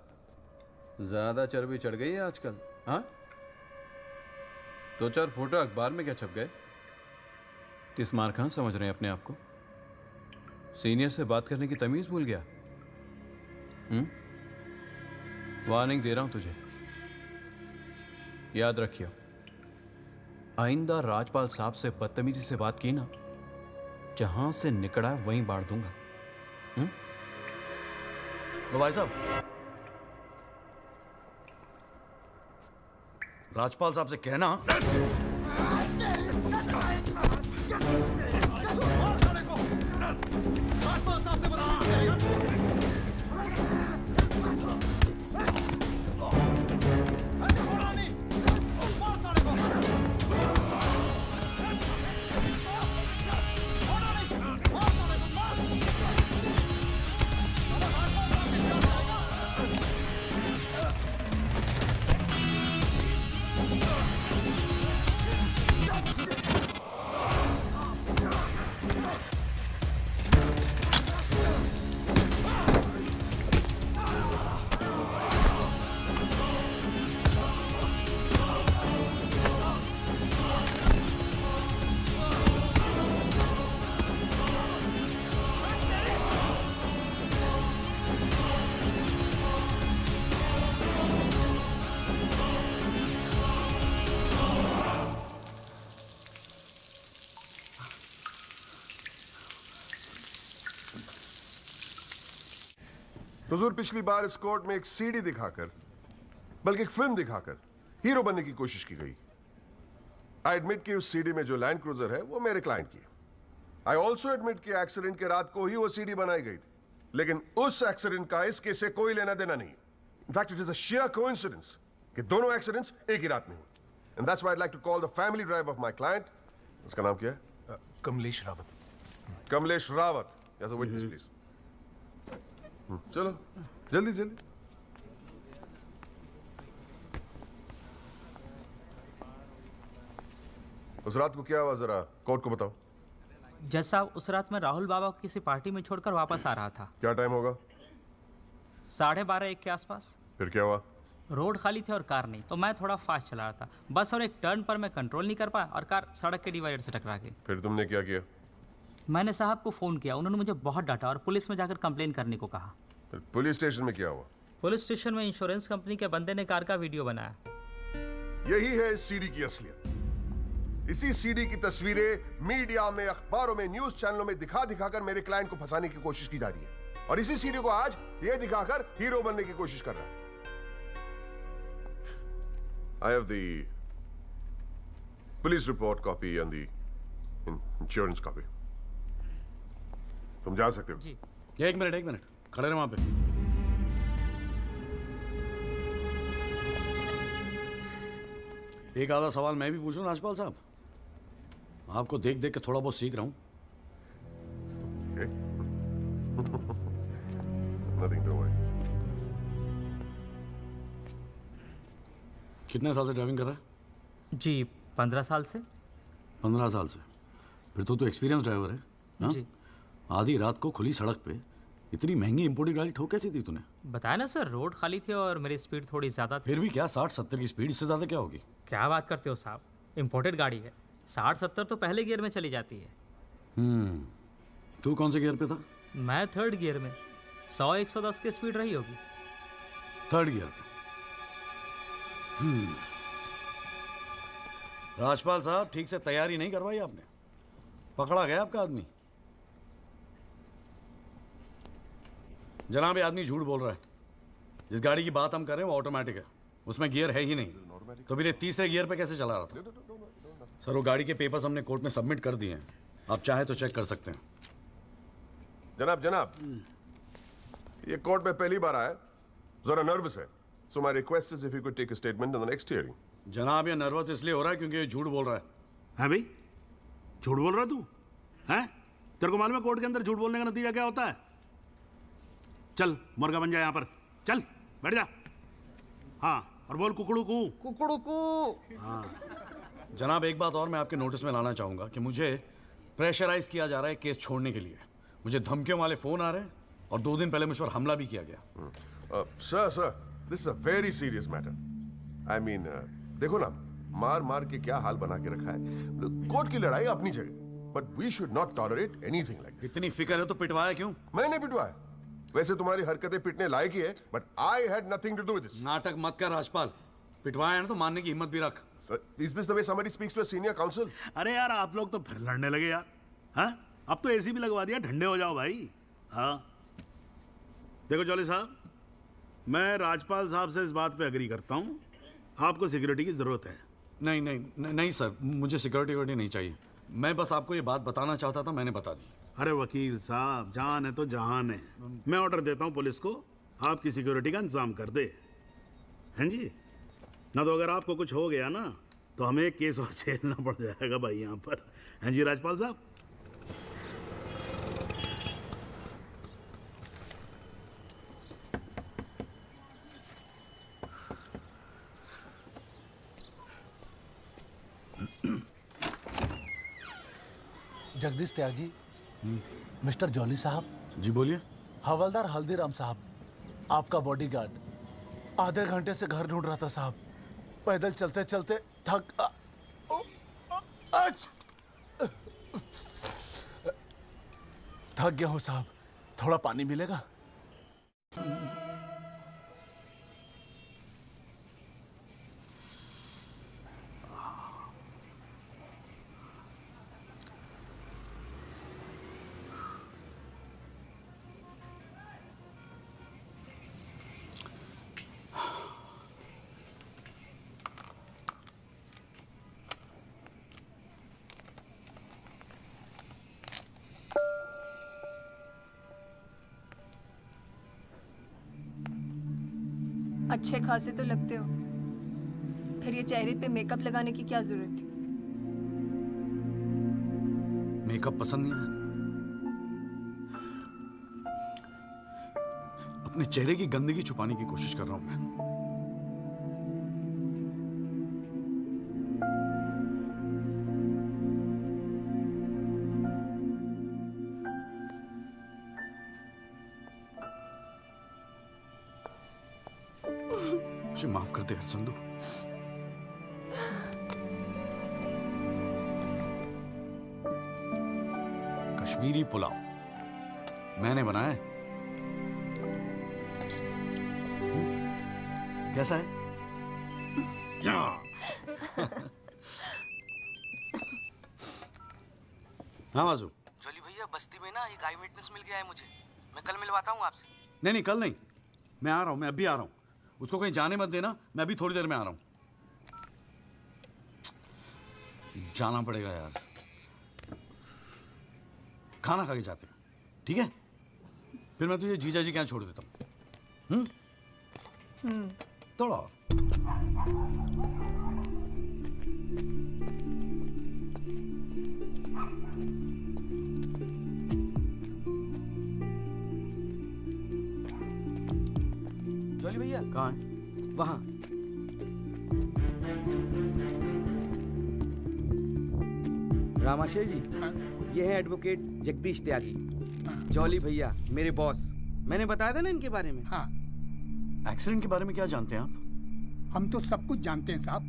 ज्यादा चर्बी चढ़ गई है आजकल? हाँ, 2-4 फोटो अखबार में क्या छप गए? किस मार खां समझ रहे हैं अपने आप को? सीनियर से बात करने की तमीज भूल गया? वार्निंग दे रहा हूं तुझे, याद रखियो, आइंदा राजपाल साहब से बदतमीजी से बात की ना, जहां से निकला वहीं बांट दूंगा। लो भाई साहब, राजपाल साहब से कहना हुजूर, पिछली बार इस कोर्ट में एक सीडी दिखाकर, बल्कि एक फिल्म दिखाकर हीरो बनने की कोशिश की गई। आई एडमिट कि उस सीडी में जो लैंड क्रूजर है वो मेरे क्लाइंट की है। आई ऑल्सो एडमिट कि एक्सीडेंट के रात को ही वो सीडी बनाई गई थी, लेकिन उस एक्सीडेंट का इस केस से कोई लेना देना नहीं। In fact, it is a sheer coincidence कि दोनों एक्सीडेंट्स एक ही रात में हुए. And that's why I'd like to call the family driver of my client. उसका नाम क्या है? Kamlesh Rawat. Kamlesh Rawat. As a witness, please. चलो, जल्दी जल्दी. उस रात को क्या हुआ जरा कोर्ट को बताओ. जज साहब, उस रात मैं राहुल बाबा को किसी पार्टी में छोड़कर वापस आ रहा था. क्या टाइम होगा? 12:30 1 के आसपास. फिर क्या हुआ? रोड खाली थी और कार नहीं, तो मैं थोड़ा फास्ट चला रहा था. बस और एक टर्न पर मैं कंट्रोल नहीं कर पाया और कार सड़क के डिवाइडर से टकरा गई. फिर तुमने क्या किया? मैंने साहब को फ़ोन किया. उन्होंने मुझे बहुत डांटा और पुलिस में जाकर कंप्लेन करने को कहा. फिर पुलिस स्टेशन में क्या हुआ? पुलिस स्टेशन में इंश्योरेंस कंपनी के बंदे ने कार का वीडियो बनाया. यही है इस सीडी की असलियत. इसी सीडी की तस्वीरें मीडिया में, अखबारों में, न्यूज चैनलों में दिखा दिखाकर मेरे क्लाइंट को फंसाने की कोशिश की जा रही है. और इसी सीडी को आज ये दिखाकर हीरो बनने की कोशिश कर रहा है. I have the police report copy and the insurance copy. तुम जा सकते हो. जी. एक मिनट खड़े रहो वहां पे. एक आधा सवाल मैं भी पूछूं राजपाल साहब? आपको देख देख के थोड़ा बहुत सीख रहा हूं. Nothing to worry. कितने साल से ड्राइविंग कर रहा है? जी 15 साल से. 15 साल से. फिर तो तू एक्सपीरियंस ड्राइवर है ना? जी. आधी रात को खुली सड़क पे इतनी महंगी इंपोर्टेड गाड़ी ठोक कैसी थी तूने? बताया ना सर, रोड खाली थी और मेरी स्पीड थोड़ी ज़्यादा थी. फिर भी क्या 60-70 की स्पीड, इससे ज़्यादा क्या होगी? क्या बात करते हो साहब, इंपोर्टेड गाड़ी है. 60-70 तो पहले गियर में चली जाती है. तू कौन से गियर पे था? मैं 3rd गियर में. 100-110 की स्पीड रही होगी. 3rd गियर पे. राजपाल साहब, ठीक से तैयारी नहीं करवाई आपने. पकड़ा गया आपका आदमी. जनाब, ये आदमी झूठ बोल रहा है. जिस गाड़ी की बात हम कर रहे हैं वो ऑटोमेटिक है, उसमें गियर है ही नहीं. तो फिर ये 3रे गियर पे कैसे चला रहा था? सर, वो गाड़ी के पेपर्स हमने कोर्ट में सबमिट कर दिए हैं. आप चाहे तो चेक कर सकते हैं. जनाब, ये कोर्ट में पहली बार आया, जरा नर्वस है. So my request is if you could take a statement in the next hearing. जनाब, ये नर्वस इसलिए हो रहा है क्योंकि ये झूठ बोल रहा है. है भाई? झूठ बोल रहा तू? हैं? तेरे को मालूम है कोर्ट के अंदर झूठ बोलने का नतीजा क्या होता है? चल मुर्गा बन जा यहाँ पर. चल बैठ जा. हाँ, और बोल कुकड़ू कू. कुकड़ू कू. हाँ. जनाब, एक बात और मैं आपके नोटिस में लाना चाहूँगा कि मुझे प्रेशराइज किया जा रहा है केस छोड़ने के लिए. मुझे धमकियों वाले फ़ोन आ रहे हैं और 2 दिन पहले मुझ पर हमला भी किया गया. Sir, this is a very serious matter. I mean, देखो ना, मार के क्या हाल बना के रखा है. कोर्ट की लड़ाई अपनी जगह, but we should not tolerate anything like this. इतनी फिक्र है तो पिटवाया क्यों? मैंने पिटवाया. वैसे तुम्हारी हरकतें पिटने लायक ही है, but I had nothing to do with this. नाटक मत कर राजपाल. पिटवाया ना तो मानने की हिम्मत भी रख. Is this the way somebody speaks to a senior counsel? अरे यार, आप लोग तो फिर लड़ने लगे यार. हाँ, अब तो एसी भी लगवा दिया. ठंडे हो जाओ भाई. हाँ, देखो जॉली साहब, मैं राजपाल साहब से इस बात पे एग्री करता हूँ. आपको सिक्योरिटी की जरूरत है. नहीं सर, मुझे सिक्योरिटी नहीं चाहिए. मैं बस आपको ये बात बताना चाहता था, मैंने बता दी. अरे वकील साहब, जान है तो जहान है. मैं ऑर्डर देता हूँ पुलिस को, आपकी सिक्योरिटी का इंतजाम कर दे. हैं जी? ना तो अगर आपको कुछ हो गया ना तो हमें एक केस और झेलना पड़ जाएगा भाई यहाँ पर. हैं जी राजपाल साहब? जगदीश त्यागी, मिस्टर जॉली साहब. जी बोलिए. हवलदार हल्दीराम साहब, आपका बॉडीगार्ड. आधे घंटे से घर ढूंढ रहा था साहब. पैदल चलते चलते थक गया हूँ साहब. थोड़ा पानी मिलेगा? अच्छे खासे तो लगते हो, फिर ये चेहरे पे मेकअप लगाने की क्या जरूरत थी? मेकअप पसंद नहीं है? अपने चेहरे की गंदगी छुपाने की कोशिश कर रहा हूं मैं। मुझे माफ कर दे यार संधू। कश्मीरी पुलाव मैंने बनाया है। कैसा है? हाँ वाजू। जॉली भैया, बस्ती में ना एक आई विटनेस मिल गया है मुझे। मैं कल मिलवाता हूँ आपसे। नहीं नहीं, कल नहीं, मैं आ रहा हूँ, मैं अभी आ रहा हूँ। उसको कहीं जाने मत देना, मैं अभी थोड़ी देर में आ रहा हूँ। जाना पड़ेगा यार, खाना खा के जाते हैं, ठीक है? फिर मैं तुझे जीजा जी के यहाँ छोड़ देता हूँ। थोड़ा और। जॉली भैया कहाँ है? वहां। रामाशय जी, ये है एडवोकेट जगदीश त्यागी। जॉली भैया मेरे बॉस। मैंने बताया था ना इनके बारे में। हाँ। एक्सीडेंट के बारे में क्या जानते हैं आप? हम तो सब कुछ जानते हैं साहब।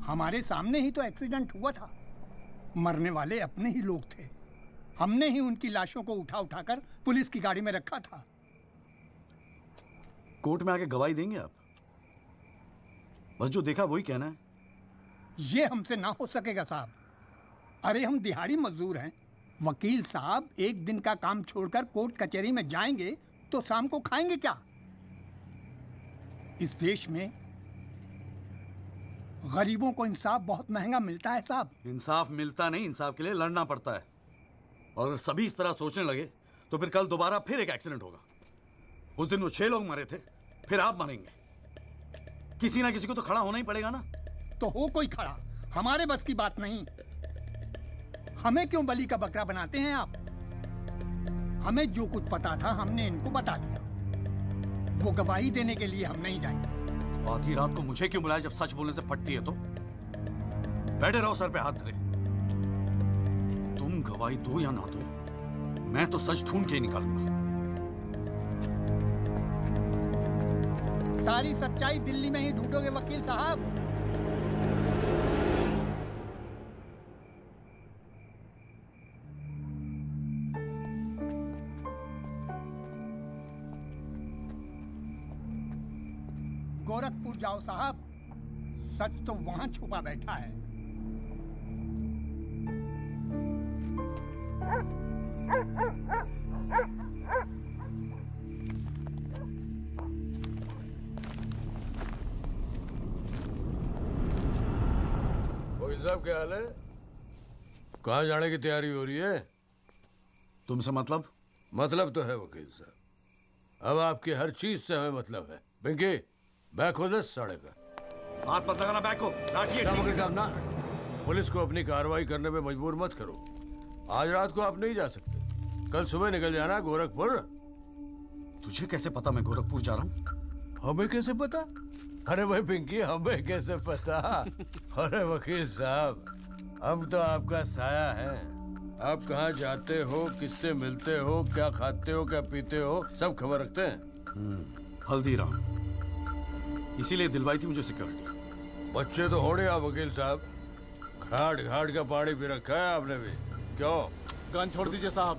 हमारे सामने ही तो एक्सीडेंट हुआ था। मरने वाले अपने ही लोग थे। हमने ही उनकी लाशों को उठा उठाकर पुलिस की गाड़ी में रखा था। कोर्ट में आके गवाही देंगे आप? बस जो देखा वही कहना है। ये हमसे ना हो सकेगा साहब। अरे हम दिहाड़ी मजदूर हैं। वकील साहब एक दिन का काम छोड़कर कोर्ट कचहरी में जाएंगे तो शाम को खाएंगे क्या? इस देश में गरीबों को इंसाफ बहुत महंगा मिलता है साहब। इंसाफ मिलता नहीं, इंसाफ के लिए लड़ना पड़ता है। और अगर सभी इस तरह सोचने लगे तो फिर कल दोबारा फिर एक एक्सीडेंट होगा। उस दिन वो 6 लोग मरे थे, फिर आप मरेंगे। किसी ना किसी को तो खड़ा होना ही पड़ेगा ना। तो हो कोई खड़ा, हमारे बस की बात नहीं। हमें क्यों बलि का बकरा बनाते हैं आप? हमें जो कुछ पता था हमने इनको बता दिया। वो गवाही देने के लिए हम नहीं जाएंगे। आधी रात को मुझे क्यों बुलाया जब सच बोलने से फटती है तो? बैठे रहो सर पे हाथ धरे। तुम गवाही दो या ना दो, मैं तो सच ढूंढ के ही निकालूंगा। सारी सच्चाई दिल्ली में ही ढूंढोगे वकील साहब। गोरखपुर जाओ साहब, सच तो वहां छुपा बैठा है। वकील साहब क्या हाल है? कहाँ जाने की तैयारी हो रही है? तुमसे मतलब? मतलब तो है वकील साहब। अब आपकी हर चीज से हमें मतलब है। पिंकी, बैग खोल साढ़े का। हाथ मत लगाना बैग को। वकील साहब ना, पुलिस को अपनी कार्रवाई करने में मजबूर मत करो। आज रात को आप नहीं जा सकते, कल सुबह निकल जाना गोरखपुर। तुझे कैसे पता मैं गोरखपुर जा रहा हूँ? हमें कैसे पता? अरे भाई पिंकी, हमें कैसे पता? अरे वकील साहब, हम तो आपका साया हैं। आप कहाँ जाते हो, किससे मिलते हो, क्या खाते हो, क्या पीते हो, सब खबर रखते हैं। हल्दीराम, इसीलिए दिलवाई थी मुझे सिक्योरिटी। बच्चे तो होड़े आप वकील साहब, घाट घाट का पानी पी रखा है आपने भी। क्यों? गन छोड़ दीजिए साहब।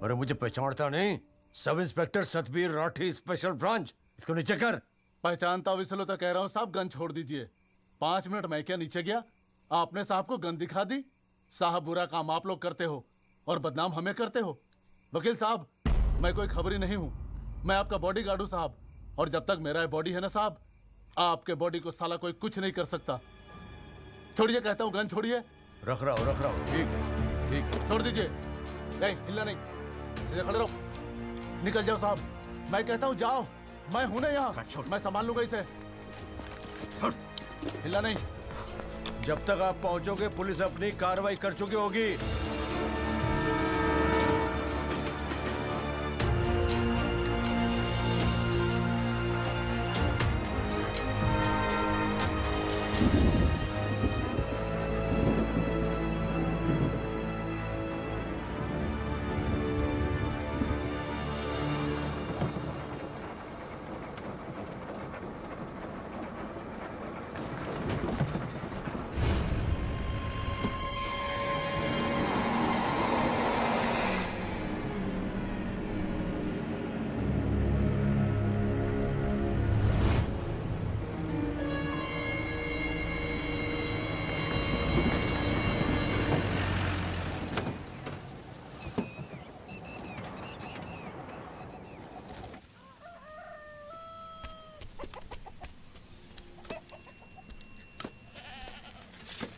अरे मुझे पहचानता नहीं? Sub inspector Satbir Rathi, special branch. इसको नीचे कर। पहचानता हूँ इसलिए तो कह रहा हूँ साहब, गन छोड़ दीजिए। 5 मिनट मैं क्या नीचे गया, आपने साहब को गन दिखा दी। साहब बुरा काम आप लोग करते हो और बदनाम हमें करते हो। वकील साहब, मैं कोई खबरी नहीं हूँ, मैं आपका बॉडीगार्ड हूँ साहब। और जब तक मेरा बॉडी है ना साहब, आपके बॉडी को साला कोई कुछ नहीं कर सकता। छोड़िए कहता हूँ, गन छोड़िए। रख रहा हूँ। ठीक ठीक, छोड़ दीजिए। नहीं हिलना नहीं, सीधे खड़े रहो। निकल जाओ साहब, मैं कहता हूँ जाओ। मैं हूं ना यहाँ, मैं संभाल लूंगा इसे। हिलना नहीं। जब तक आप पहुंचोगे पुलिस अपनी कार्रवाई कर चुकी होगी।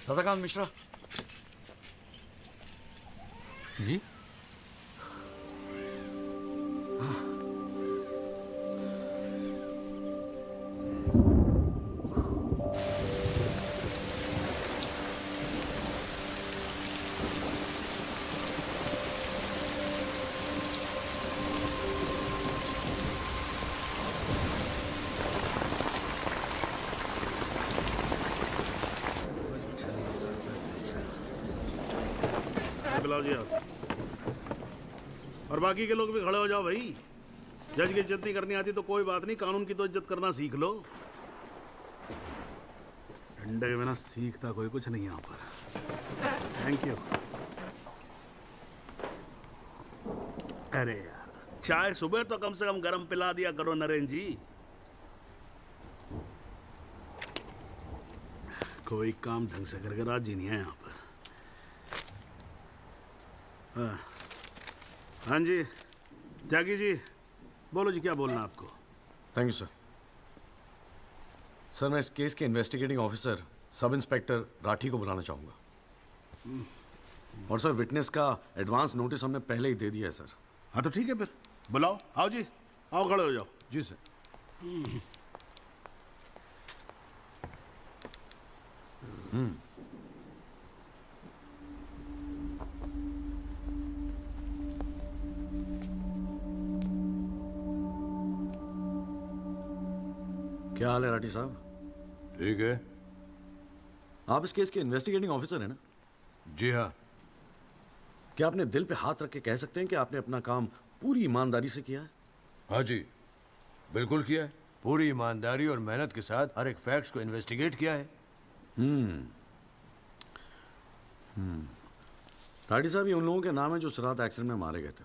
सदाकांत मिश्रा जी। बुलाओ जी आप। और बाकी के लोग भी खड़े हो जाओ भाई। जज की इज्जत नहीं करनी आती तो कोई बात नहीं, कानून की तो इज्जत करना सीख लो। डंडे के बिना सीखता कोई कुछ नहीं यहाँ पर। Thank you. अरे यार, चाय सुबह तो कम से कम गर्म पिला दिया करो नरेंद्र जी। कोई काम ढंग से करके राजी नहीं है यहाँ पर। हाँ जी त्यागी जी, बोलो जी, क्या बोलना है आपको? Thank you sir. सर मैं इस केस के investigating officer sub inspector Rathi को बुलाना चाहूँगा। और सर विटनेस का एडवांस नोटिस हमने पहले ही दे दिया है सर। हाँ तो ठीक है, फिर बुलाओ। आओ जी, आओ खड़े हो जाओ। जी सर। क्या हाल है राठी साहब? ठीक है। आप इस केस के इन्वेस्टिगेटिंग ऑफिसर हैं ना? जी हाँ। क्या आपने दिल पे हाथ रख के कह सकते हैं कि आपने अपना काम पूरी ईमानदारी से किया है? हाँ जी, बिल्कुल किया है। पूरी ईमानदारी और मेहनत के साथ हर एक फैक्ट्स को इन्वेस्टिगेट किया है। राठी साहब, ये उन लोगों के नाम है जो इस रात एक्सीडेंट में मारे गए थे।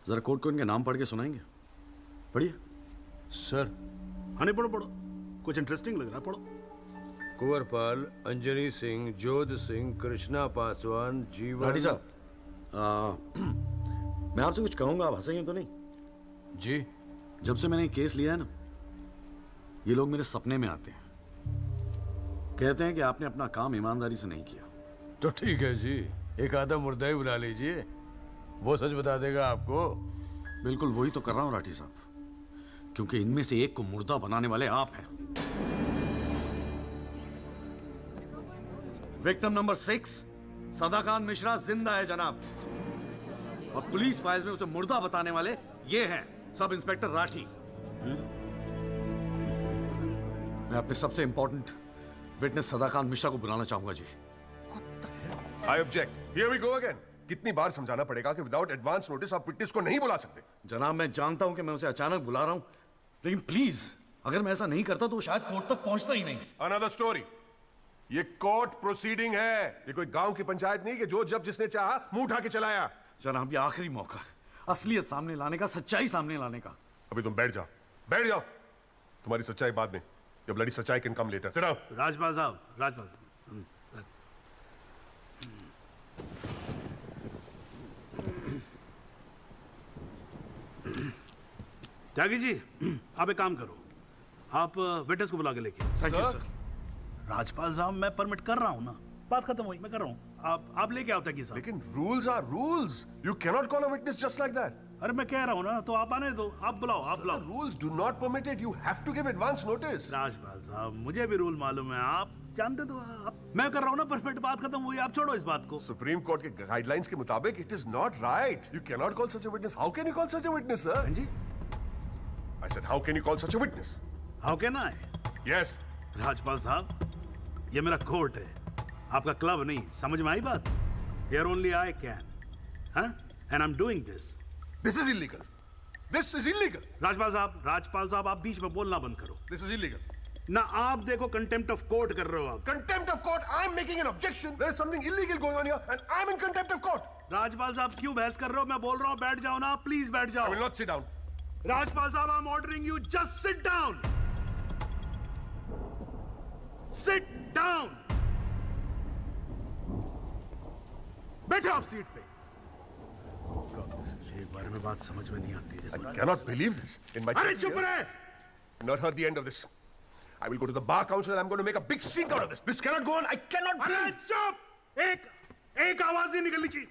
जरा कोर्ट को इनके नाम पढ़ के सुनाएंगे? पढ़िए। सर। हाँ नहीं, पढ़ो पढ़ो, कुछ इंटरेस्टिंग लग रहा है, पढ़ो। कुंवरपाल, अंजनी सिंह, जोध सिंह, कृष्णा पासवान, जीवन। राठी साहब, मैं आपसे कुछ कहूंगा, आप हंसेंगे तो नहीं? जी। जब से मैंने केस लिया है ना, ये लोग मेरे सपने में आते हैं, कहते हैं कि आपने अपना काम ईमानदारी से नहीं किया। तो ठीक है जी, एक आधा मुर्दा ही बुला लीजिए, वो सच बता देगा आपको। बिल्कुल वही तो कर रहा हूँ राठी साहब, क्योंकि इनमें से एक को मुर्दा बनाने वाले आप हैं। विक्टिम नंबर 6 सदाकांत मिश्रा जिंदा है जनाब, और पुलिस फाइल्स में उसे मुर्दा बताने वाले ये हैं सब इंस्पेक्टर राठी। मैं अपने सबसे इंपॉर्टेंट विटनेस सदाकांत मिश्रा को बुलाना चाहूंगा जी। I object. Here we go again. कितनी बार समझाना पड़ेगा कि विदाउट एडवांस नोटिस आप विटनेस को नहीं बुला सकते? जनाब मैं जानता हूं कि मैं उसे अचानक बुला रहा हूं, लेकिन प्लीज अगर मैं ऐसा नहीं करता तो शायद कोर्ट तक पहुंचता ही नहीं। Another story. ये कोर्ट प्रोसीडिंग है, ये कोई गांव की पंचायत नहीं कि जो जब जिसने चाहा मुंह उठा के चलाया। जनाब ये आखिरी मौका है असलियत सामने लाने का, सच्चाई सामने लाने का। अभी तुम बैठ जाओ, बैठ जाओ। तुम्हारी सच्चाई बाद में, जब लड़ी सच्चाई can come later. Sit down. Rajpal साहब, राजपाल साहब। त्यागी जी, आप एक काम करो, आप विटनेस को बुला के लेके। Thank you sir. राजपाल साहब मैं परमिट कर रहा हूँ ना, बात खत्म हुई, मैं कर रहा हूँ। आप लेके आओ त्यागी साहब। लेकिन rules are rules. You can not call a witness just like that. अरे मैं कह रहा हूँ ना, तो आप आने दो, आप बुलाओ, आप बुलाओ। Rules do not permit it, you have to give advance notice. Rajpal साहब, मुझे भी रूल मालूम है, आप जानते तो आप। मैं कर रहा हूँ ना, परफेक्ट, बात खत्म हुई, आप छोड़ो इस बात को। सुप्रीम कोर्ट के गाइडलाइंस के मुताबिक it is not right. You can not call such a witness. How can you call such a witness, sir? हाँ जी, I said how can you call such a witness? How can I? Yes Rajpal साहब, ये मेरा court है, आपका club नहीं, समझ में आई बात? Here only I can, huh? And I'm doing this. This is illegal. This is illegal. Rajpal साहब, आप बीच में बोलना बंद करो। This is illegal. ना आप देखो कंटेम्प्ट ऑफ कोर्ट कर रहे हो आप। Contempt of court. I'm making an objection. There is something illegal going on here, and I'm in contempt of court. Rajpal साहब क्यों बहस कर रहे हो? मैं बोल रहा हूँ, बैठ जाओ ना, प्लीज बैठ जाओ। I will not sit down. Rajpal साहब, I'm ordering you, just sit down. Sit down. बैठो आप सीट पे। एक बार में बात समझ में नहीं आती है। I cannot believe this. In my अरे चुप रहे! I've not heard the end of this. I will go to the bar council and I'm going to make a big stink out of this. This cannot go on. I cannot अरे breathe. चुप! एक आवाज नहीं निकलनी चाहिए।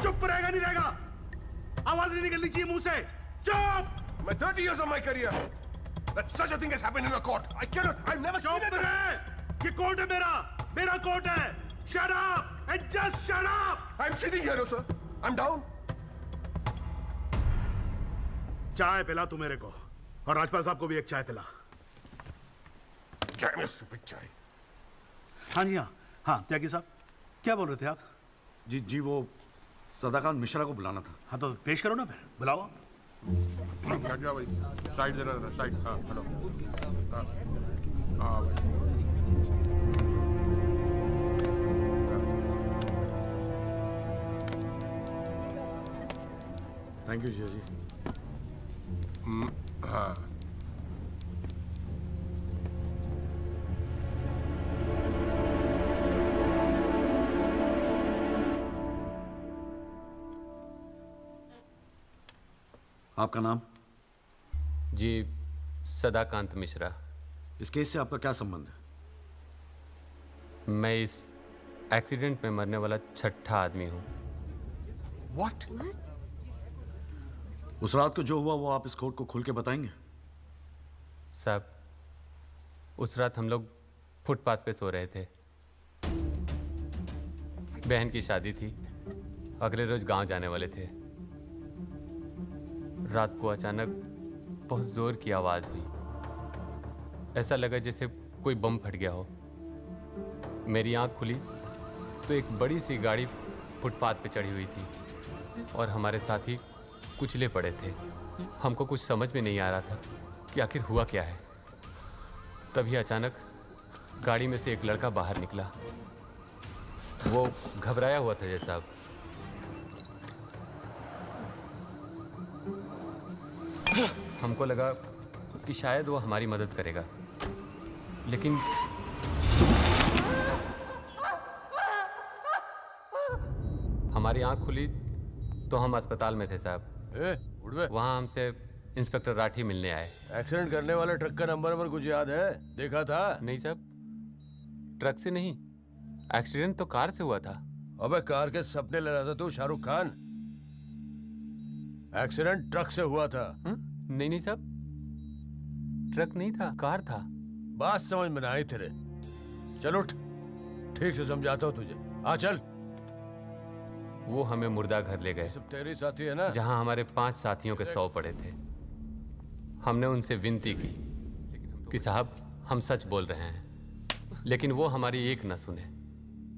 चुप रहेगा नहीं रहेगा? आवाज नहीं निकलनी चाहिए मुंह से। चुप! My 30 years of my career, that such a thing has happened in a court. I cannot. I've never seen it. चुप रहे! ये कोर्ट है मेरा कोर्ट है। Shut up and just shut up. I'm sitting here, sir. I'm down. चाय पिला तू मेरे को, और राजपाल साहब को भी एक चाय पिला। Damn your stupid chai. हाँ जी, हाँ त्यागी साहब, क्या बोल रहे थे आप? जी वो सदाकांत मिश्रा को बुलाना था। हाँ तो पेश करो ना फिर, बुलाओ आप। क्या भाई, साइड देना, साइड। हाँ हेलो। हाँ भाई। थैंक यू जी। हाँ आपका नाम? जी सदाकांत मिश्रा। इस केस से आपका क्या संबंध है? मैं इस एक्सीडेंट में मरने वाला छठा आदमी हूँ। What? उस रात को जो हुआ वो आप इस कोर्ट को खुल के बताएंगे? साहब, उस रात हम लोग फुटपाथ पे सो रहे थे। बहन की शादी थी, अगले रोज गांव जाने वाले थे। रात को अचानक बहुत जोर की आवाज हुई। ऐसा लगा जैसे कोई बम फट गया हो। मेरी आंख खुली तो एक बड़ी सी गाड़ी फुटपाथ पे चढ़ी हुई थी और हमारे साथी कुचले पड़े थे। हमको कुछ समझ में नहीं आ रहा था कि आखिर हुआ क्या है। तभी अचानक गाड़ी में से एक लड़का बाहर निकला। वो घबराया हुआ था जैसा। हमको लगा कि शायद वो हमारी मदद करेगा, लेकिन हमारी आंख खुली तो हम अस्पताल में थे साहब। वहाँ हमसे इंस्पेक्टर राठी मिलने आए। एक्सीडेंट करने वाले ट्रक का नंबर कुछ याद है? देखा था? नहीं साहब, ट्रक से नहीं, एक्सीडेंट तो कार से हुआ था। अबे कार के सपने ले रहा था तू शाहरुख खान। एक्सीडेंट ट्रक से हुआ था। नहीं नहीं साहब, ट्रक नहीं था, कार था। बात समझ में ना आई तेरे। चल उठ, ठीक से समझाता हूँ तुझे। आ चल। वो हमें मुर्दा घर ले गए। सब तेरे साथी है ना? जहाँ हमारे 5 साथियों के 100 पड़े थे। हमने उनसे विनती की कि साहब हम सच बोल रहे हैं, लेकिन वो हमारी एक न सुने।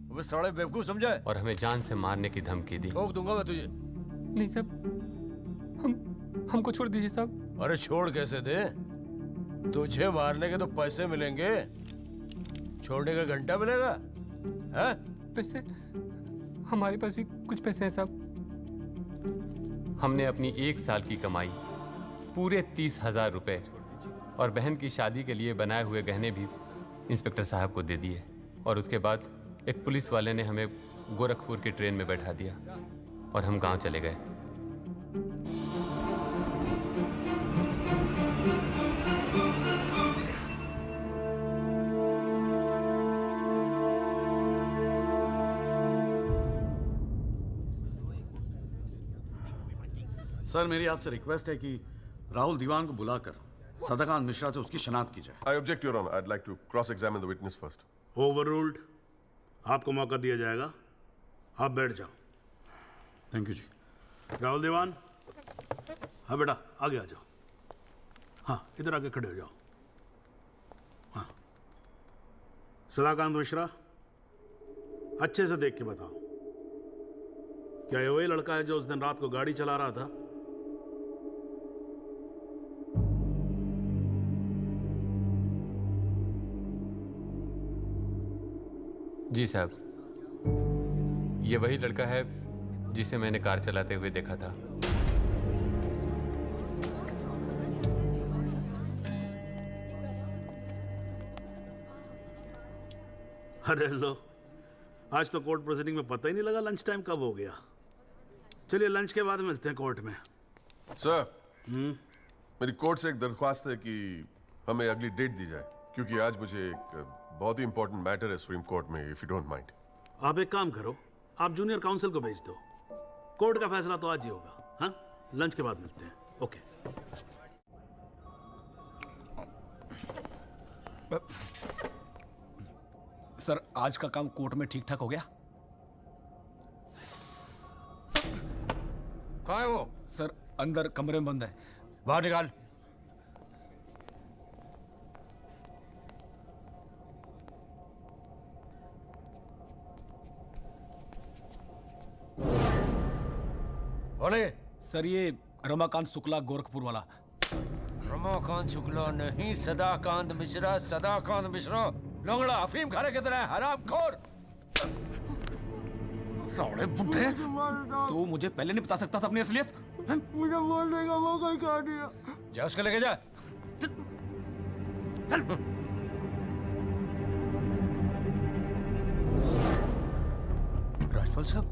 वो साले बेवकूफ समझा है और हमें जान से मारने की धमकी दी। ठोक दूंगा मैं तुझे। नहीं साहब, हमको छोड़ दीजिए साहब। अरे छोड़ कैसे थे? तुझे मारने के तो पैसे मिलेंगे, छोड़ने का घंटा मिलेगा? है? पैसे? हमारे पास भी कुछ पैसे हैं साहब। हमने अपनी 1 साल की कमाई पूरे 30,000 रुपए और बहन की शादी के लिए बनाए हुए गहने भी इंस्पेक्टर साहब को दे दिए। और उसके बाद एक पुलिस वाले ने हमें गोरखपुर की ट्रेन में बैठा दिया और हम गांव चले गए। सर मेरी आपसे रिक्वेस्ट है कि राहुल दीवान को बुलाकर सदाकांत मिश्रा से उसकी शनाख्त की जाए। I object, Your Honor. I'd like to cross-examine the witness first. Overruled. आपको मौका दिया जाएगा, आप बैठ जाओ। थैंक यू जी। राहुल दीवान, हाँ बेटा आगे आ जाओ। हाँ इधर आके खड़े हो जाओ। हाँ सदाकांत मिश्रा, अच्छे से देख के बताओ, क्या ये वही लड़का है जो उस दिन रात को गाड़ी चला रहा था? जी साहब, ये वही लड़का है जिसे मैंने कार चलाते हुए देखा था। अरे लो, आज तो कोर्ट प्रोसीडिंग में पता ही नहीं लगा लंच टाइम कब हो गया। चलिए लंच के बाद मिलते हैं कोर्ट में। सर, मेरी कोर्ट से एक दरख्वास्त है कि हमें अगली डेट दी जाए, क्योंकि आज मुझे एक बहुत ही इंपॉर्टेंट मैटर है सुप्रीम कोर्ट में, इफ यू डोंट माइंड। आप एक काम करो, आप जूनियर काउंसिल को भेज दो। कोर्ट का फैसला तो आज ही होगा। हाँ, लंच के बाद मिलते हैं। ओके। सर, आज का काम कोर्ट में ठीक ठाक हो गया? कहाँ है वो? सर, अंदर कमरे में बंद है। बाहर निकाल। बोले। सर, ये रमाकांत शुक्ला, गोरखपुर वाला। रमाकांत शुक्ला नहीं, सदाकांत मिश्रा। सदाकांत मिश्रा लंगड़ा अफीम खाने की तरह हरामखोर। साले बुड्ढे, तू मुझे पहले नहीं बता सकता था अपनी असलियत? मुझे बोलने का मौका ही कहा दिया। जा उसको लेके जा। राजपाल साहब,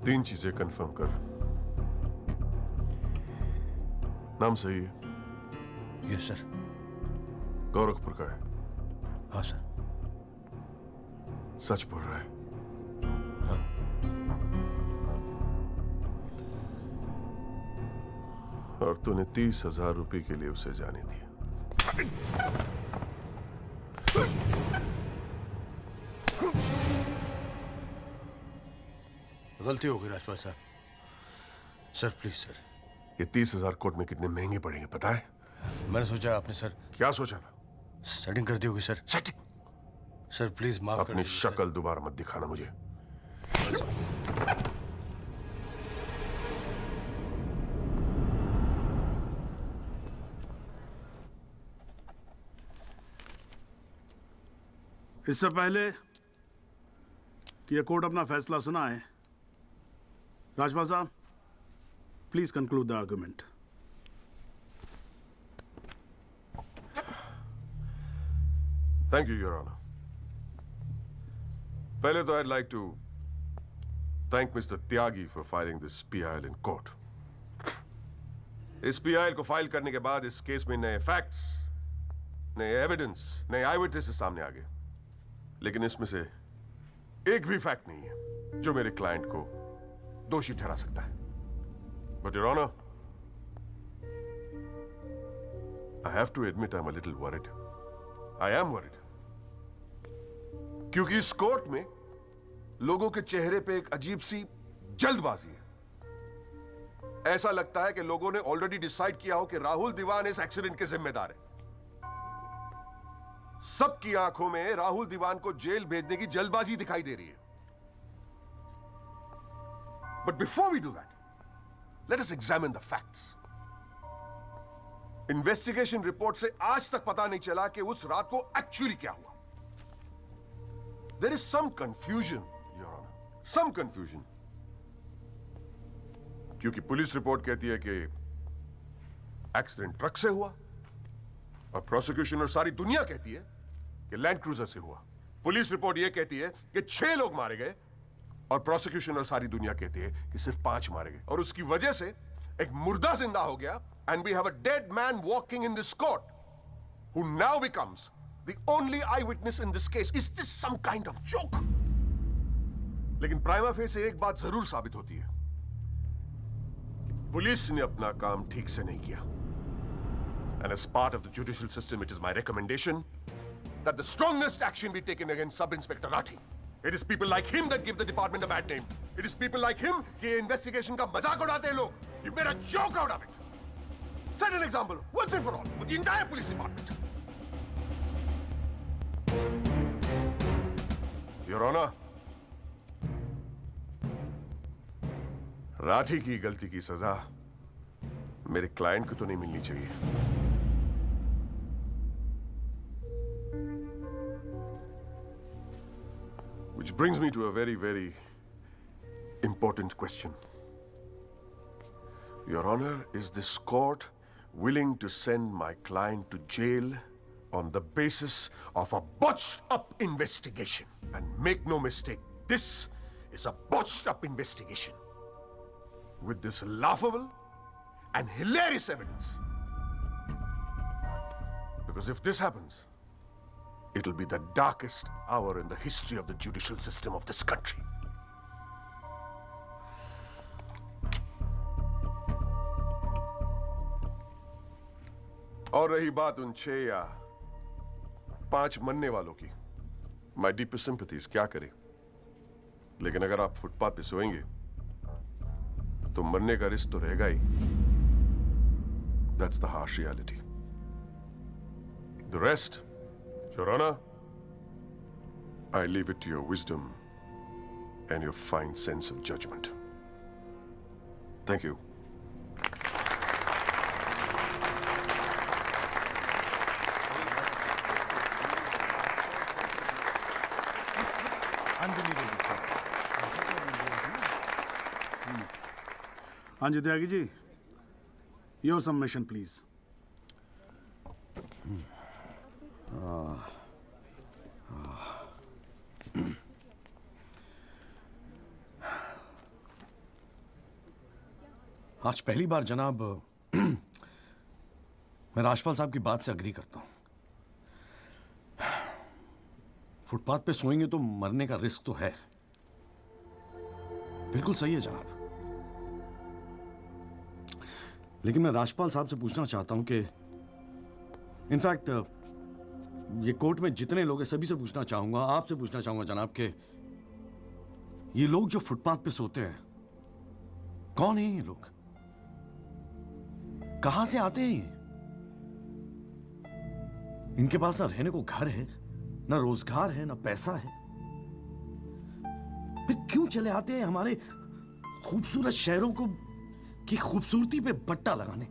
तीन चीजें कंफर्म कर। नाम सही है? Yes sir. गोरखपुर का है? हाँ सर। सच बोल रहा है? हाँ। और तूने 30,000 रुपए के लिए उसे जाने दिया। गलती हो गई राजपाल साहब। Sir please sir. ये 30,000 कोर्ट में कितने महंगे पड़ेंगे पता है? मैंने सोचा आपने सर। क्या सोचा था? सेटिंग कर दी होगी सर। सेटिंग? सर प्लीज माफ कर अपनी शक्ल दोबारा मत दिखाना मुझे। इससे पहले कि यह कोर्ट अपना फैसला सुनाए, राजपाल साहब please conclude the argument. Thank you your honour. पहले तो I'd like to thank Mr. Tyagi for filing this PIL in court. इस PIL को फाइल करने के बाद इस केस में नए फैक्ट्स, नए एविडेंस, नए आई विटनेसेस सामने आ गए, लेकिन इसमें से एक भी फैक्ट नहीं है जो मेरे क्लाइंट को दोषी ठहरा सकता है। But Your Honor, I have to admit I'm a little worried. I am worried. क्योंकि इस कोर्ट में लोगों के चेहरे पे एक अजीब सी जल्दबाजी है। ऐसा लगता है कि लोगों ने ऑलरेडी डिसाइड किया हो कि राहुल दीवान इस एक्सीडेंट के जिम्मेदार है। सबकी आंखों में राहुल दीवान को जेल भेजने की जल्दबाजी दिखाई दे रही है। But before we do that, let us examine the facts. Investigation report से आज तक पता नहीं चला कि उस रात को एक्चुअली क्या हुआ। There is some confusion, Your Honor. Some confusion. क्योंकि पुलिस रिपोर्ट कहती है कि एक्सीडेंट ट्रक से हुआ, और प्रोसिक्यूशन और सारी दुनिया कहती है कि लैंड क्रूजर से हुआ। पुलिस रिपोर्ट यह कहती है कि 6 लोग मारे गए, और प्रोसिक्यूशन और सारी दुनिया कहती है कि सिर्फ 5 मारे गए, और उसकी वजह से एक मुर्दा जिंदा हो गया, and we have a dead man walking in this court, who now becomes the only eyewitness in this case. Is this some kind of joke? लेकिन प्राइमा फेसी एक बात जरूर साबित होती है कि पुलिस ने अपना काम ठीक से नहीं किया. And as part of the judicial system, it is my recommendation that the strongest action be taken against Sub-Inspector Rathi. It is people like him that give the department a bad name. It is people like him कि investigation का मजाक उड़ाते हैं लोग. You made a joke out of it. Set an example once and for all for the entire police department. Your Honor, Rathi की गलती की सजा मेरे क्लाइंट को तो नहीं मिलनी चाहिए. Which brings me to a very, very important question. Your Honor, is this court willing to send my client to jail on the basis of a botched-up investigation? And make no mistake, this is a botched-up investigation with this laughable and hilarious evidence. Because if this happens, it'll be the darkest hour in the history of the judicial system of this country. और रही बात उन 6 या 5 मरने वालों की, my deepest sympathies, क्या करें? लेकिन अगर आप फुटपाथ पे सोएंगे तो मरने का रिस्क तो रहेगा ही. That's the harsh reality. The rest, Your Honor, I leave it to your wisdom and your fine sense of judgment. Thank you. हाँ जी Tyagi ji, your submission please. आज पहली बार जनाब मैं राजपाल साहब की बात से अग्री करता हूं. फुटपाथ पे सोएंगे तो मरने का रिस्क तो है. बिल्कुल सही है जनाब. लेकिन मैं राजपाल साहब से पूछना चाहता हूं कि इनफैक्ट ये कोर्ट में जितने लोग हैं सभी से पूछना चाहूंगा, आपसे पूछना चाहूंगा जनाब कि ये लोग जो फुटपाथ पे सोते हैं कौन है? ये लोग कहां से आते हैं? इनके पास ना रहने को घर है, ना रोजगार है, ना पैसा है. फिर क्यों चले आते हैं हमारे खूबसूरत शहरों को की खूबसूरती पे बट्टा लगाने?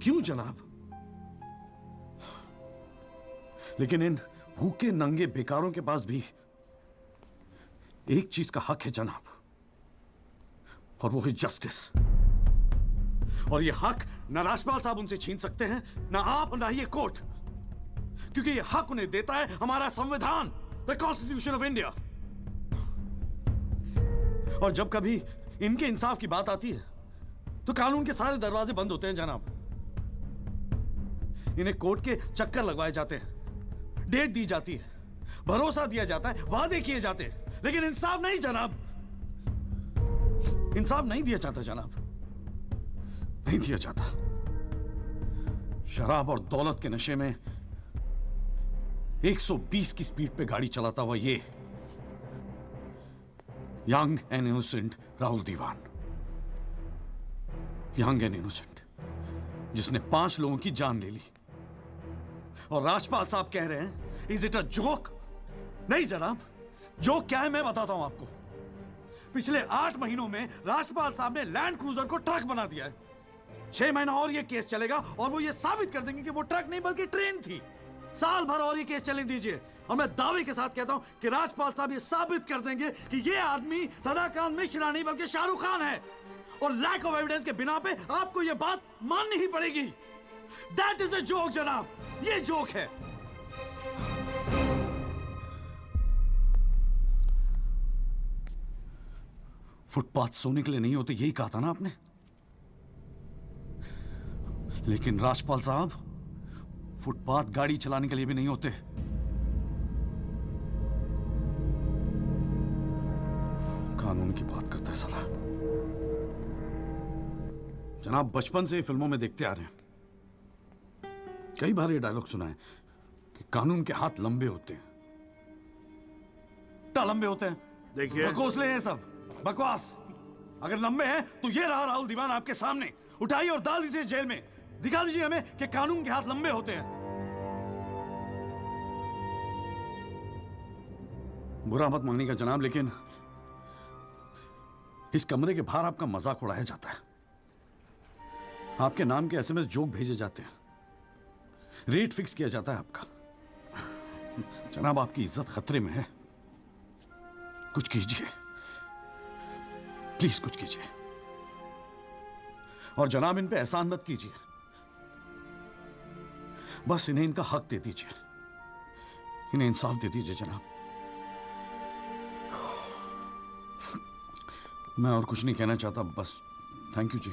क्यों जनाब? लेकिन इन भूखे नंगे बेकारों के पास भी एक चीज का हक है जनाब, और वो है जस्टिस. और ये हक ना राजपाल साहब उनसे छीन सकते हैं, ना आप, ना ये कोर्ट, क्योंकि ये हक उन्हें देता है हमारा संविधान, द कॉन्स्टिट्यूशन ऑफ इंडिया. और जब कभी इनके इंसाफ की बात आती है तो कानून के सारे दरवाजे बंद होते हैं जनाब. इन्हें कोर्ट के चक्कर लगवाए जाते हैं, डेट दी जाती है, भरोसा दिया जाता है, वादे किए जाते हैं, लेकिन इंसाफ नहीं जनाब. इंसाफ नहीं दिया जाता जनाब, नहीं दिया जाता. शराब और दौलत के नशे में 120 की स्पीड पे गाड़ी चलाता हुआ ये young and innocent Rahul Diwan, young and innocent, जिसने 5 लोगों की जान ले ली. और राजपाल साहब कह रहे हैं इज इट अ जोक? नहीं जनाब, जोक क्या है मैं बताता हूं आपको. पिछले 8 महीनों में राजपाल साहब ने लैंड क्रूजर को ट्रक बना दिया है. 6 महीना और ये केस चलेगा और वो ये साबित कर देंगे कि वो ट्रक नहीं बल्कि ट्रेन थी. साल भर और ये केस चलने दीजिए और मैं दावे के साथ कहता हूं कि राजपाल साहब ये साबित कर देंगे कि ये आदमी सदाकांत मिश्रा नहीं बल्कि शाहरुख खान है. और लैक ऑफ एविडेंस के बिना पे आपको ये बात माननी ही पड़ेगी. दैट इज अ जोक जनाब, ये जोक है. फुटपाथ सोने के लिए नहीं होते, यही कहा था ना आपने. लेकिन राजपाल साहब फुटपाथ गाड़ी चलाने के लिए भी नहीं होते। कानून की बात करता है साला। जनाब, बचपन से फिल्मों में देखते आ रहे हैं, कई बार ये डायलॉग सुना है कि कानून के हाथ लंबे होते हैं। क्या लंबे होते हैं? देखिए, बकवासले हैं सब, बकवास। अगर लंबे हैं तो ये रहा राहुल दीवान आपके सामने, उठाइए और डाल दीजिए जेल में। दिखा दीजिए हमें कि कानून के हाथ लंबे होते हैं। बुरा मत मानिएगा जनाब, लेकिन इस कमरे के बाहर आपका मजाक उड़ाया जाता है। आपके नाम के एसएमएस जोक भेजे जाते हैं, रेट फिक्स किया जाता है आपका। जनाब, आपकी इज्जत खतरे में है। कुछ कीजिए प्लीज, कुछ कीजिए। और जनाब, इन पे एहसान मत कीजिए, बस इन्हें इनका हक दे दीजिए, इन्हें इंसाफ दे दीजिए जनाब। मैं और कुछ नहीं कहना चाहता, बस थैंक यू जी।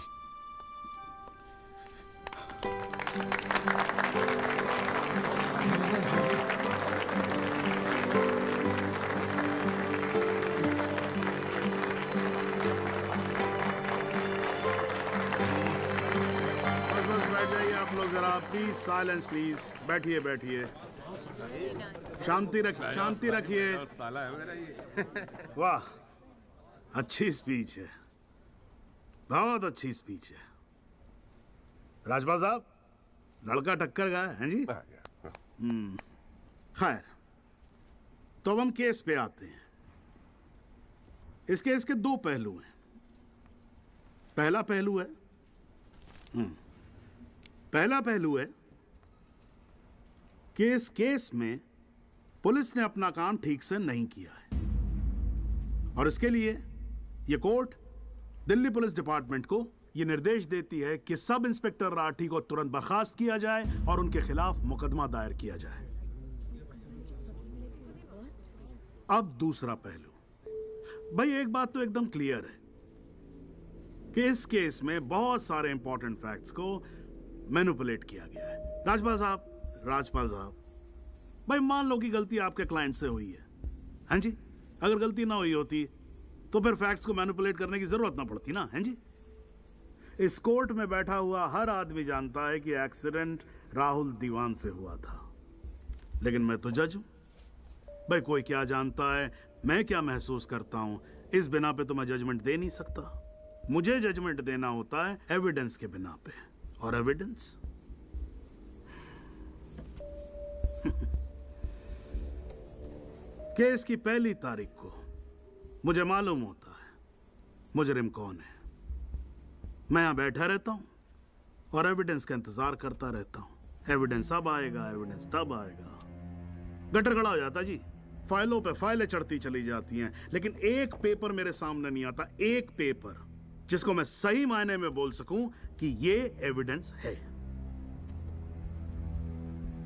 प्लीज साइलेंस, प्लीज बैठिए बैठिए, शांति रखिए, शांति रखिए। साला है मेरा ये। वाह, अच्छी स्पीच है, बहुत अच्छी स्पीच है। राजपाल साहब, लड़का टक्कर गया है जी। खैर, तो अब हम केस पे आते हैं। इस केस के दो पहलू हैं। पहला पहलू है कि इस केस में पुलिस ने अपना काम ठीक से नहीं किया है, और इसके लिए ये कोर्ट दिल्ली पुलिस डिपार्टमेंट को ये निर्देश देती है कि सब इंस्पेक्टर राठी को तुरंत बर्खास्त किया जाए और उनके खिलाफ मुकदमा दायर किया जाए। अब दूसरा पहलू। भाई, एक बात तो एकदम क्लियर है कि इस केस में बहुत सारे इंपॉर्टेंट फैक्ट्स को मैनिपुलेट किया गया है। राजपाल साहब, भाई मान लो कि गलती आपके क्लाइंट से हुई है, हैं जी? अगर गलती ना हुई होती तो फिर फैक्ट्स को मैनिपुलेट करने की जरूरत ना पड़ती ना, हैं जी? इस कोर्ट में बैठा हुआ हर आदमी जानता है कि एक्सीडेंट राहुल दीवान से हुआ था, लेकिन मैं तो जज हूं। भाई, कोई क्या जानता है, मैं क्या महसूस करता हूं, इस बिना पे तो मैं जजमेंट दे नहीं सकता। मुझे जजमेंट देना होता है एविडेंस के बिना पे, और एविडेंस केस की पहली तारीख को मुझे मालूम होता है मुजरिम कौन है। मैं यहां बैठा रहता हूं और एविडेंस का इंतजार करता रहता हूं। एविडेंस अब आएगा, एविडेंस तब आएगा। गटर खड़ा हो जाता जी, फाइलों पे फाइलें चढ़ती चली जाती हैं, लेकिन एक पेपर मेरे सामने नहीं आता, एक पेपर जिसको मैं सही मायने में बोल सकूं कि ये एविडेंस है।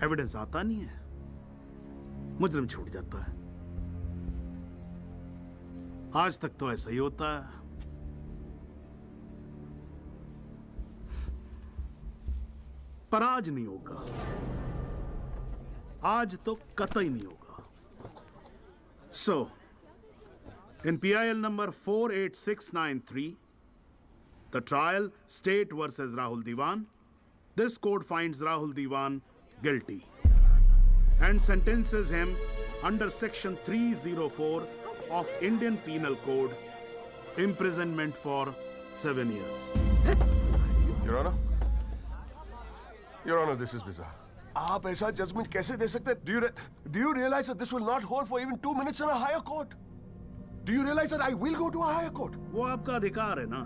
एविडेंस आता नहीं है, मुजरिम छूट जाता है। आज तक तो ऐसा ही होता है। पर आज नहीं होगा, आज तो कतई नहीं होगा। So, in PIL number 48693, the trial State versus Rahul Diwan, this court finds Rahul Diwan guilty and sentences him under section 304 of Indian Penal Code, imprisonment for 7 years. Your Honor, this is bizarre. आप ऐसा judgement कैसे दे सकते हैं? Do you realize that this will not hold for even 2 minutes in a higher court? Do you realize that I will go to a higher court? वो आपका अधिकार है ना।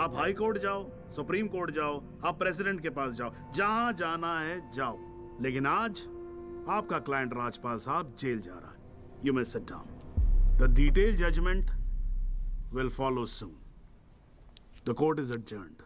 आप हाई कोर्ट जाओ, सुप्रीम कोर्ट जाओ, आप प्रेसिडेंट के पास जाओ, जहां जाना है जाओ। लेकिन आज आपका क्लाइंट राजपाल साहब जेल जा रहा है। You may sit down. The detailed judgment will follow soon. The court is adjourned.